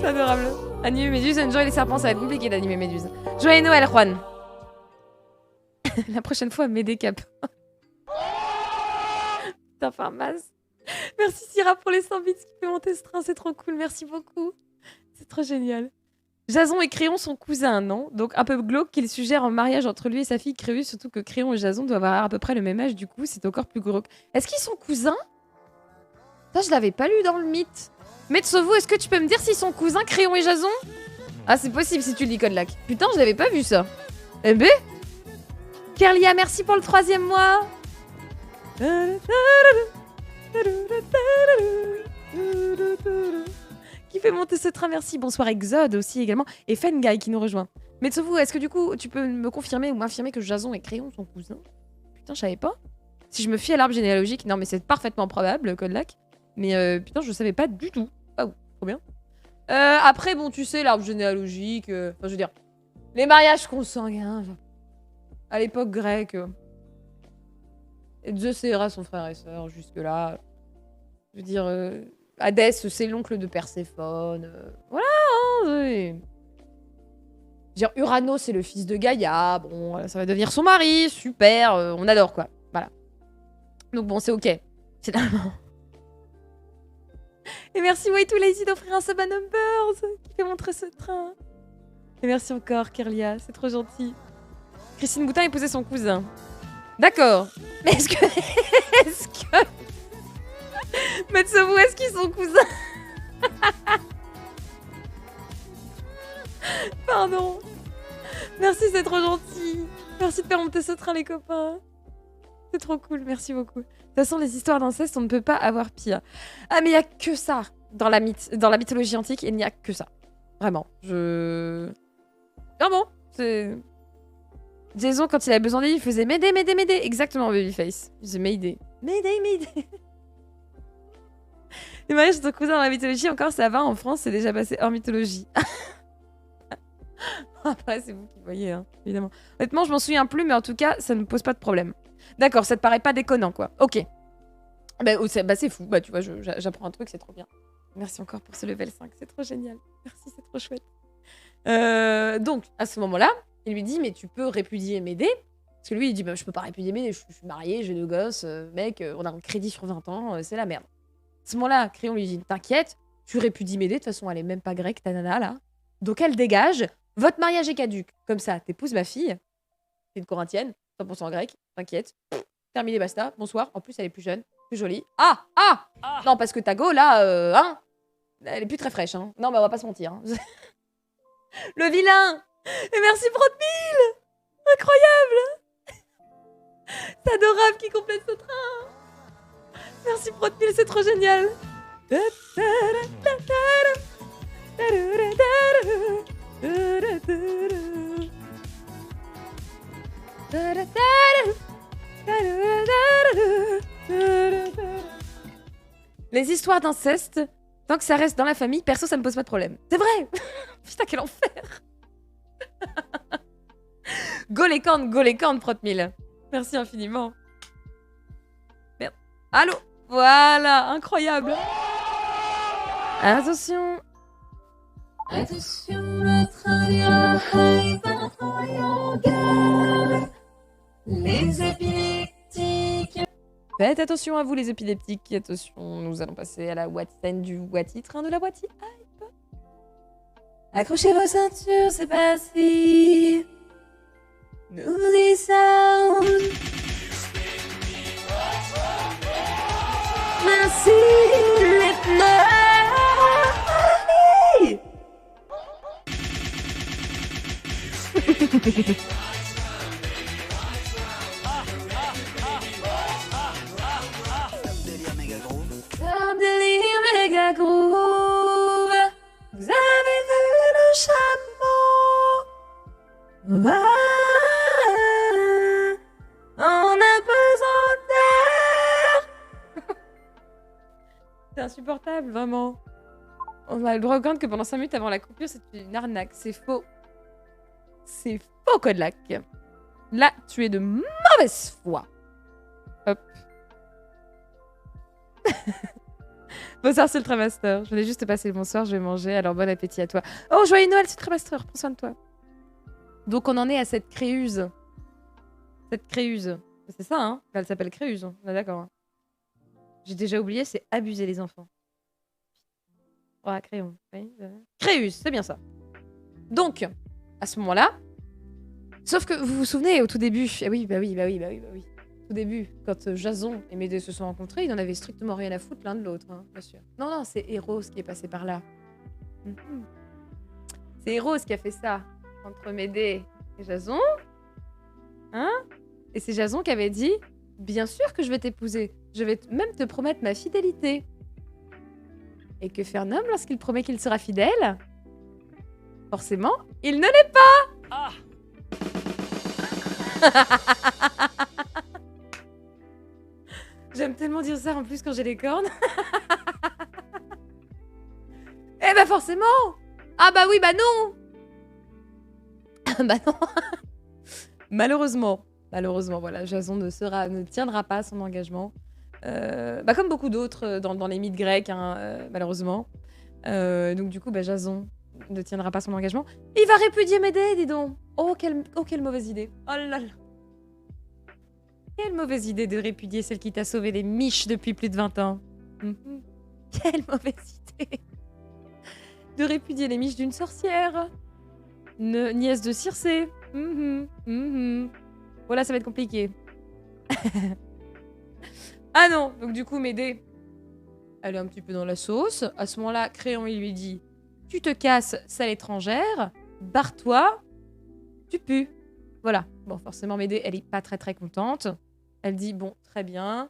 C'est adorable. Animer Méduse, enjoy les serpents, ça va être compliqué d'animer Méduse. Joyeux Noël, Juan. La prochaine fois, Médée cap. Putain, faire masse. Merci Syrah pour les 100 bits qui fait monter ce train, c'est trop cool, merci beaucoup. C'est trop génial. Jason et Créon sont cousins, non? Donc un peu glauque qu'il suggère en mariage entre lui et sa fille Créus, surtout que Créon et Jason doivent avoir à peu près le même âge, du coup c'est encore plus glauque. Est-ce qu'ils sont cousins? Ça je l'avais pas lu dans le mythe. Metsovu, est-ce que tu peux me dire s'ils sont cousins, Créon et Jason? Ah c'est possible si tu le dis Codelac. Putain je l'avais pas vu ça. Eh ben Kerlia, merci pour le 3e mois. Qui fait monter ce train, merci. Bonsoir Exode aussi également. Et Fenguy qui nous rejoint. Metsovu, est-ce que du coup tu peux me confirmer ou m'affirmer que Jason et Créon sont cousins? Putain je savais pas. Si je me fie à l'arbre généalogique, non mais c'est parfaitement probable, Codelac. Mais putain je savais pas du tout. Ah oh, trop bien. Après bon tu sais l'arbre généalogique, enfin je veux dire, les mariages consanguins, à l'époque grecque. Zeus et Héra sont frères et sœurs jusque là. Je veux dire, Hadès c'est l'oncle de Perséphone. Voilà. Hein, ouais. Je veux dire, Urano c'est le fils de Gaïa. Bon, ça va devenir son mari, super, on adore quoi. Voilà. Donc bon, c'est ok, finalement. Et merci Way Too Lazy d'offrir un sub à Numbers qui fait montrer ce train. Et merci encore Kerlia, c'est trop gentil. Christine Boutin épousait son cousin. D'accord. Mais est-ce que... Metsovu, est-ce qu'ils sont cousins? Pardon. Merci, c'est trop gentil. Merci de faire monter ce train les copains. C'est trop cool, merci beaucoup. De toute façon, les histoires d'inceste, on ne peut pas avoir pire. Ah, mais il n'y a que ça dans la mythologie antique, il n'y a que ça. Vraiment, Vraiment, c'est... Jason, quand il avait besoin d'aide, il faisait Médée, Médée, Médée. Exactement, Babyface. Il faisait Médée. Médée, Médée. Les mariages de ton cousin dans la mythologie, encore ça va, en France, c'est déjà passé hors mythologie. Après, c'est vous qui voyez, hein, évidemment. Honnêtement, je m'en souviens plus, mais en tout cas, ça ne me pose pas de problème. D'accord, ça te paraît pas déconnant, quoi. Ok. Bah, c'est fou. Bah, tu vois, j'apprends un truc, c'est trop bien. Merci encore pour ce level 5, c'est trop génial. Merci, c'est trop chouette. Donc, à ce moment-là, il lui dit, mais tu peux répudier Médée. Parce que lui, il dit, bah, je peux pas répudier Médée, je suis marié, j'ai 2 gosses, mec, on a un crédit sur 20 ans, c'est la merde. À ce moment-là, Créon lui dit, t'inquiète, tu répudies Médée, de toute façon, elle est même pas grecque, ta nana, là. Donc, elle dégage, votre mariage est caduque. Comme ça, t'épouses ma fille, c'est une corinthienne, 100% grecque, t'inquiète. Terminé, basta, bonsoir. En plus, elle est plus jeune, plus jolie. Ah. Non, parce que ta go, là, hein, elle est plus très fraîche, hein. Non, mais on va pas se mentir. Hein. Le vilain. Et merci Protmille. Incroyable. C'est adorable qui complète ce train. Merci Protmille, c'est trop génial. Les histoires d'inceste, tant que ça reste dans la famille, perso ça me pose pas de problème. C'est vrai. Putain quel enfer. Go les cornes, Protmille. Merci infiniment. Merde. Allô. Voilà, incroyable. Attention. Attention, le train va en gare. Les épileptiques. Faites attention à vous les épileptiques. Attention, nous allons passer à la scène du Wati, train de la Wati Hype. Accrochez vos ceintures, c'est parti. Nous sound. Merci les Un délire méga gros. insupportable, vraiment. On a le droit au compte que pendant 5 minutes avant la coupure, c'est une arnaque. C'est faux. C'est faux, Codelac. Là, tu es de mauvaise foi. Hop. Bonsoir, c'est le Tramaster. Je voulais juste te passer le bonsoir, je vais manger, alors bon appétit à toi. Oh, joyeux Noël, c'est le Tramaster, prends soin de toi. Donc, on en est à cette créuse. Cette créuse. C'est ça, hein? Elle s'appelle créuse, on est d'accord. Hein. J'ai déjà oublié, c'est abuser les enfants. Ouais, crayon. Oui, créuse, c'est bien ça. Donc, à ce moment-là, sauf que vous vous souvenez, au tout début, oui. Au début, quand Jason et Médée se sont rencontrés, ils n'en avaient strictement rien à foutre l'un de l'autre, hein, bien sûr. Non, c'est Eros qui est passé par là. C'est Eros qui a fait ça entre Médée et Jason. Hein? Et c'est Jason qui avait dit « Bien sûr que je vais t'épouser. Je vais même te promettre ma fidélité. » Et que fait un homme lorsqu'il promet qu'il sera fidèle? Forcément, il ne l'est pas. Ah. J'aime tellement dire ça en plus quand j'ai les cornes. Eh bah forcément. Ah bah oui, bah non. Bah non. Malheureusement, voilà, Jason ne tiendra pas son engagement. Comme beaucoup d'autres dans les mythes grecs, hein, malheureusement. Donc du coup, Jason ne tiendra pas son engagement. Il va répudier Médée, dis donc. Oh, quelle mauvaise idée. Oh là là. Quelle mauvaise idée de répudier celle qui t'a sauvé les miches depuis plus de 20 ans. Quelle mauvaise idée. De répudier les miches d'une sorcière. Nièce de Circé. Voilà, ça va être compliqué. Ah non, donc du coup, Médée, elle est un petit peu dans la sauce. À ce moment-là, Créon, il lui dit « Tu te casses, sale étrangère. Barre-toi. Tu pues. » Voilà. Bon, forcément, Médée, elle est pas très très contente. Elle dit « Bon, très bien.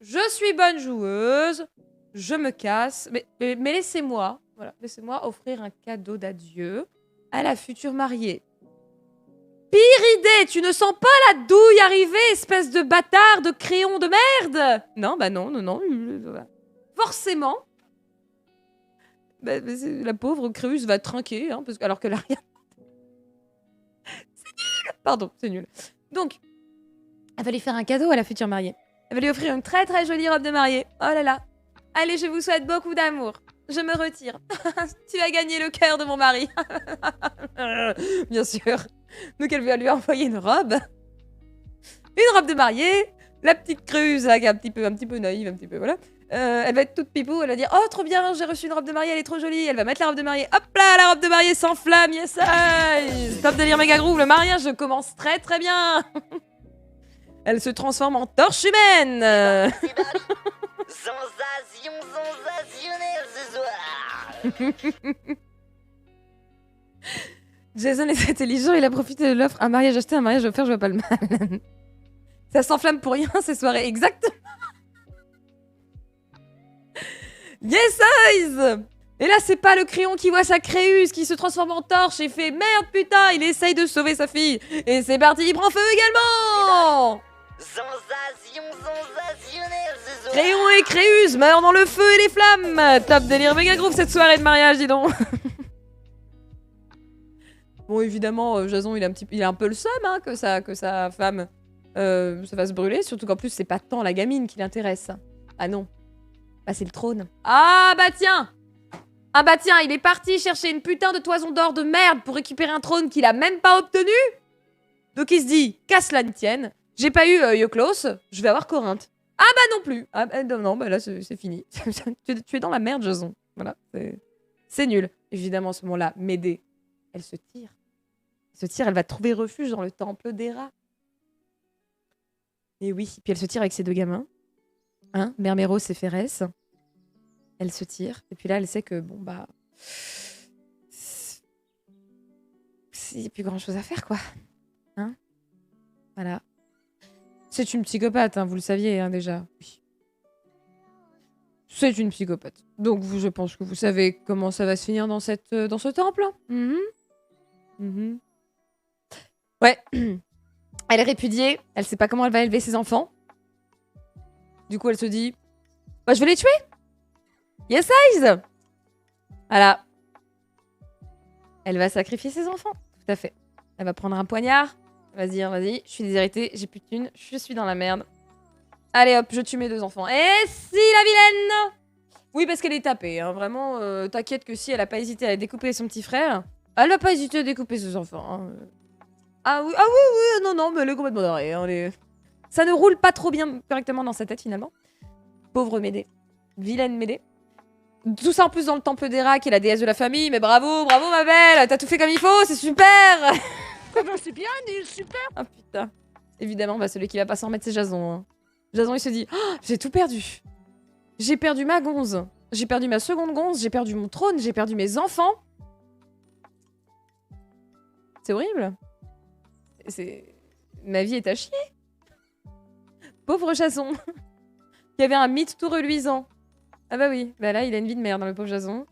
Je suis bonne joueuse. Je me casse. Mais laissez-moi, voilà, laissez-moi offrir un cadeau d'adieu à la future mariée. » Pire idée, tu ne sens pas la douille arriver, espèce de bâtard de crayon de merde. Non, non. Forcément. La pauvre Créuse va trinquer, hein, alors qu'elle a rien. C'est nul. Pardon, c'est nul. Donc, elle va lui faire un cadeau à la future mariée. Elle va lui offrir une très très jolie robe de mariée. Oh là là. Allez, je vous souhaite beaucoup d'amour. Je me retire. Tu as gagné le cœur de mon mari. Bien sûr. Donc elle va lui envoyer une robe. Une robe de mariée. La petite Cruse, un petit peu naïve, voilà. Elle va être toute pipou, elle va dire « Oh, trop bien, j'ai reçu une robe de mariée, elle est trop jolie. » Elle va mettre la robe de mariée. Hop là, la robe de mariée s'enflamme, yes I. Top délire méga groove, le mariage commence très très bien. Elle se transforme en torche humaine. Jason est intelligent, il a profité de l'offre un mariage acheté, un mariage offert, je vois pas le mal. Ça s'enflamme pour rien ces soirées, exactement. Yes eyes. Et là c'est pas le crayon qui voit sa Créuse qui se transforme en torche et fait merde putain, il essaye de sauver sa fille. Et c'est parti, il prend feu également. Crayon et Créuse meurent dans le feu et les flammes. Top délire méga groove cette soirée de mariage, dis donc. Bon, évidemment, Jason, il a un peu le seum hein, que sa femme se fasse brûler. Surtout qu'en plus, c'est pas tant la gamine qui l'intéresse. Ah non. Bah, c'est le trône. Ah bah tiens, il est parti chercher une putain de toison d'or de merde pour récupérer un trône qu'il a même pas obtenu. Donc il se dit, qu'à cela ne tienne, j'ai pas eu Iolcos, je vais avoir Corinthe. Ah bah non plus. Ah bah non, bah là, c'est fini. tu es dans la merde, Jason. Voilà, c'est nul. Évidemment, à ce moment-là, Médée, elle se tire. Elle va trouver refuge dans le temple des rats. Et oui, puis elle se tire avec ses deux gamins. Hein, Merméros et Phérès. Elle se tire. Et puis là, elle sait que, bon, bah... il n'y a plus grand-chose à faire, quoi. Hein? Voilà. C'est une psychopathe, hein, vous le saviez, hein, déjà. Oui. C'est une psychopathe. Donc, je pense que vous savez comment ça va se finir dans ce temple. Ouais. Elle est répudiée. Elle sait pas comment elle va élever ses enfants. Du coup, elle se dit... Bah, je vais les tuer. Yes, eyes. Voilà. Elle va sacrifier ses enfants. Tout à fait. Elle va prendre un poignard. Elle va se dire, vas-y, je suis déshéritée, j'ai plus de thunes, je suis dans la merde. Allez hop, je tue mes 2 enfants. Et si la vilaine! Oui, parce qu'elle est tapée, hein. Vraiment, t'inquiète que si elle a pas hésité à découper son petit frère, elle a pas hésité à découper ses enfants. Hein. Ah oui, non, mais elle est complètement d'arrêt. Hein, ça ne roule pas trop bien correctement dans sa tête, finalement. Pauvre Médée. Vilaine Médée. Tout ça en plus dans le temple d'Héra, qui est la déesse de la famille. Mais bravo, bravo ma belle, t'as tout fait comme il faut, c'est super. C'est bien, Nil, super. Ah putain. Évidemment, bah, celui qui va pas s'en remettre, c'est Jason. Hein. Jason, il se dit, oh, j'ai tout perdu. J'ai perdu ma gonze. J'ai perdu ma seconde gonze. J'ai perdu mon trône. J'ai perdu mes enfants. C'est horrible. Ma vie est à chier. Pauvre Jason. Qui avait un mythe tout reluisant. Ah bah oui. Bah là, il a une vie de merde, hein, le pauvre Jason.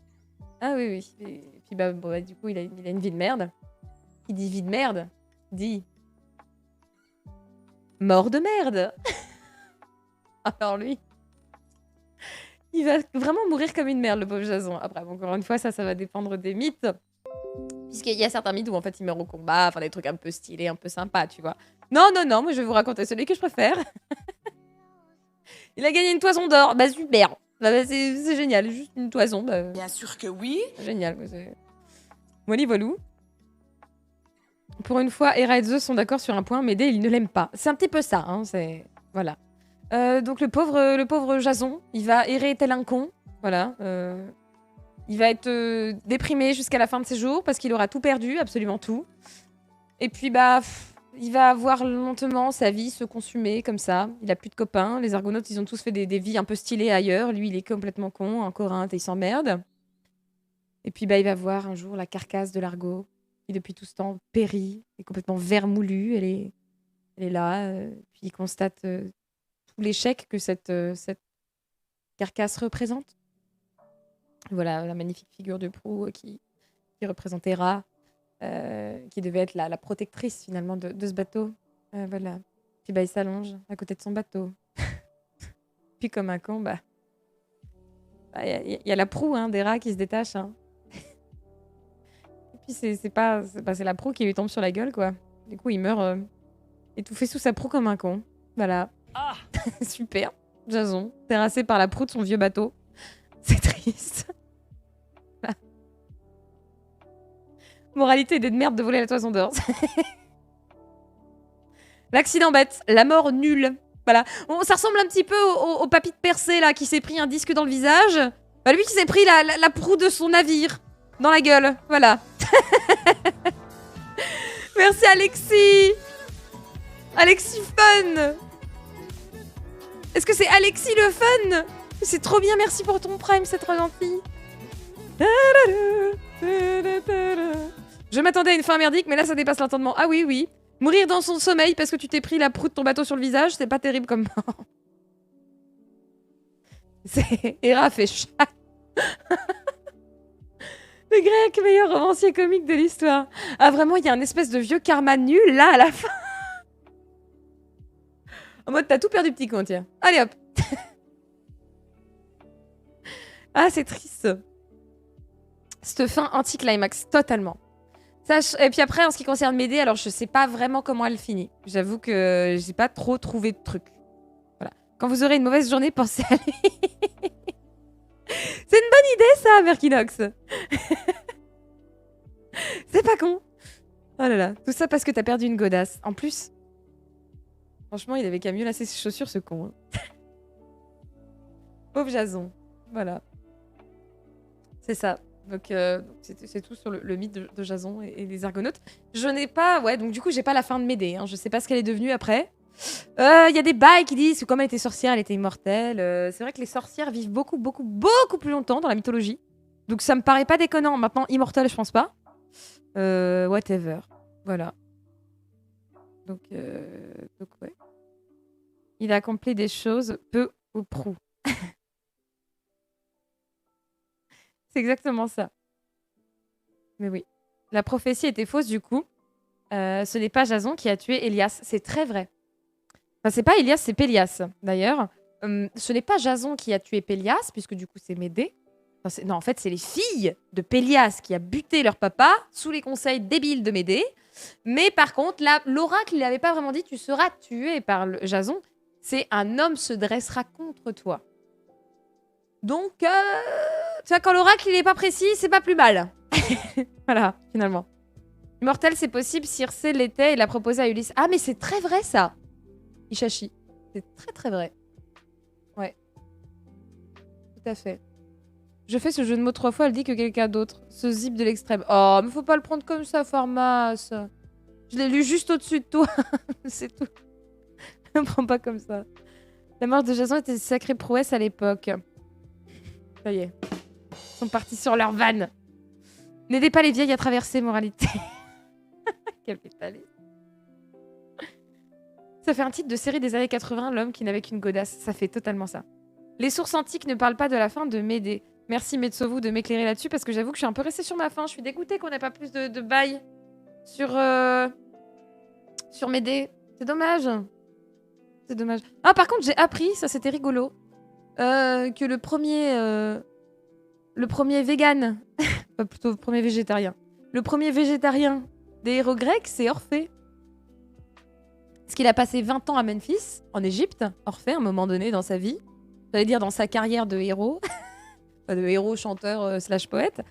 Ah oui, oui. Et puis bah, bon, bah du coup, il a une vie de merde. Il dit vie de merde. Dit mort de merde. Alors lui... Il va vraiment mourir comme une merde, le pauvre Jason. Après, encore une fois, ça va dépendre des mythes. Puisqu'il y a certains mythes où, en fait, il meurt au combat, enfin, des trucs un peu stylés, un peu sympas, tu vois. Non, moi, je vais vous raconter celui que je préfère. Il a gagné une toison d'or. Bah, super. Bah, c'est génial, juste une toison. Bah, Bien sûr que oui. génial. Molly Voilou. Pour une fois, Hera et Zeus sont d'accord sur un point, Médée, il ne l'aime pas. C'est un petit peu ça, hein, c'est... Voilà. Donc le pauvre Jason, il va errer tel un con, voilà. Il va être déprimé jusqu'à la fin de ses jours parce qu'il aura tout perdu, absolument tout. Et puis bah, il va voir lentement sa vie se consumer comme ça. Il a plus de copains, les Argonautes ils ont tous fait des vies un peu stylées ailleurs. Lui il est complètement con, en Corinthe et il s'emmerde. Et puis bah, il va voir un jour la carcasse de l'Argo qui depuis tout ce temps périt, est complètement vermoulue, elle est là. Puis il constate... l'échec que cette carcasse représente. Voilà, la magnifique figure de proue qui représente Hera, qui devait être la protectrice finalement de ce bateau. Voilà. Puis bah, il s'allonge à côté de son bateau. Puis comme un con, bah... y a la proue hein, d'Hera qui se détache. Hein. Et puis c'est la proue qui lui tombe sur la gueule, quoi. Du coup, il meurt étouffé sous sa proue comme un con. Voilà. Ah. Super. Jason, terrassé par la proue de son vieux bateau. C'est triste. Moralité idée de merde de voler la toison d'or. L'accident bête, la mort nulle. Voilà. Bon, ça ressemble un petit peu au papy de Persée là qui s'est pris un disque dans le visage. Bah, lui qui s'est pris la proue de son navire dans la gueule. Voilà. Merci Alexis. Alexis Fun. Est-ce que c'est Alexis le fun? C'est trop bien, merci pour ton prime, c'est trop gentil. Je m'attendais à une fin merdique, mais là ça dépasse l'entendement. Ah oui, oui. Mourir dans son sommeil parce que tu t'es pris la proue de ton bateau sur le visage, c'est pas terrible comme mort. C'est Hera fait chat. Le grec, meilleur romancier comique de l'histoire. Ah vraiment, il y a un espèce de vieux karma nul là à la fin. En mode, t'as tout perdu, petit con, tiens. Allez, hop. Ah, c'est triste. Cette fin anti-climax, totalement. Et puis après, en ce qui concerne Médée, alors je sais pas vraiment comment elle finit. J'avoue que j'ai pas trop trouvé de trucs. Voilà. Quand vous aurez une mauvaise journée, pensez à lui. C'est une bonne idée, ça, Merkinox. C'est pas con. Oh là là. Tout ça parce que t'as perdu une godasse. En plus... Franchement, il avait qu'à mieux lasser ses chaussures, ce con. Hein. Pauvre Jason. Voilà. C'est ça. Donc, c'est tout sur le mythe de Jason et des Argonautes. Je n'ai pas... Ouais, donc du coup, j'ai pas la fin de Médée. Hein. Je sais pas ce qu'elle est devenue après. Il y a des bails qui disent que comme elle était sorcière, elle était immortelle. C'est vrai que les sorcières vivent beaucoup plus longtemps dans la mythologie. Donc ça me paraît pas déconnant. Maintenant, immortelle, je pense pas. Whatever. Voilà. Donc ouais. Il a accompli des choses peu ou prou. C'est exactement ça. Mais oui. La prophétie était fausse du coup. Ce n'est pas Jason qui a tué Élias. C'est très vrai. Enfin, c'est pas Élias, c'est Pélias. D'ailleurs, ce n'est pas Jason qui a tué Pélias, puisque du coup c'est Médée. Enfin, non, en fait, c'est les filles de Pélias qui a buté leur papa sous les conseils débiles de Médée. Mais par contre, là, l'oracle, il n'avait pas vraiment dit tu seras tué par Jason. C'est un homme se dressera contre toi. Donc, tu vois, quand l'oracle, il n'est pas précis, c'est pas plus mal. Voilà, finalement. Immortel, c'est possible, Circé l'était et l'a proposé à Ulysse. Ah, mais c'est très vrai, ça. Ishashi. C'est très, très vrai. Ouais. Tout à fait. Je fais ce jeu de mots 3 fois, elle dit que quelqu'un d'autre. Ce zip de l'extrême. Oh, mais faut pas le prendre comme ça, Pharmas. Je l'ai lu juste au-dessus de toi. C'est tout. Ne prends pas comme ça. La mort de Jason était une sacrée prouesse à l'époque. Ça y est. Ils sont partis sur leur vanne. N'aidez pas les vieilles à traverser, moralité. Capitaliste. Ça fait un titre de série des années 80, l'homme qui n'avait qu'une godasse. Ça fait totalement ça. Les sources antiques ne parlent pas de la fin de Médée. Merci Metsovou de m'éclairer là-dessus parce que j'avoue que je suis un peu restée sur ma faim. Je suis dégoûtée qu'on n'ait pas plus de bail sur Médée. C'est dommage. C'est dommage. Ah, par contre, j'ai appris, ça c'était rigolo, que le premier vegan, plutôt le premier végétarien, le premier végétarien des héros grecs, c'est Orphée. Parce qu'il a passé 20 ans à Memphis, en Égypte, Orphée, à un moment donné dans sa vie. J'allais dire dans sa carrière de héros. De héros, chanteur, slash poète.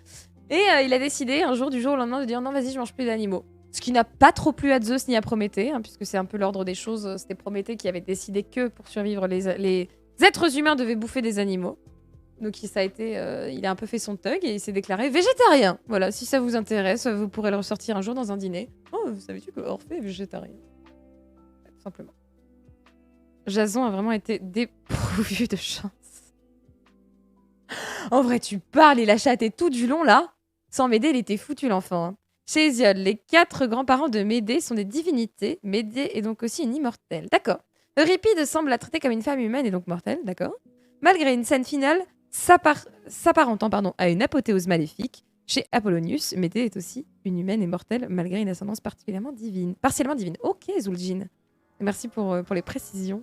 Et il a décidé, un jour, du jour au lendemain, de dire non, vas-y, je mange plus d'animaux. Ce qui n'a pas trop plu à Zeus ni à Prométhée, hein, puisque c'est un peu l'ordre des choses. C'était Prométhée qui avait décidé que pour survivre, les êtres humains devaient bouffer des animaux. Donc ça a été, il a un peu fait son thug et il s'est déclaré végétarien. Voilà, si ça vous intéresse, vous pourrez le ressortir un jour dans un dîner. Oh, savais-tu que Orphée est végétarien? Tout simplement. Jason a vraiment été dépourvu de chance. En vrai, tu parles, il a chatté tout du long là. Sans Médée, il était foutu l'enfant. Hein. Chez Hésiode, les 4 grands-parents de Médée sont des divinités. Médée est donc aussi une immortelle. D'accord. Euripide semble la traiter comme une femme humaine et donc mortelle. D'accord. Malgré une scène finale s'apparentant à une apothéose maléfique, chez Apollonius, Médée est aussi une humaine et mortelle malgré une ascendance partiellement divine. Partiellement divine. Ok, Zul'jin. Merci pour les précisions.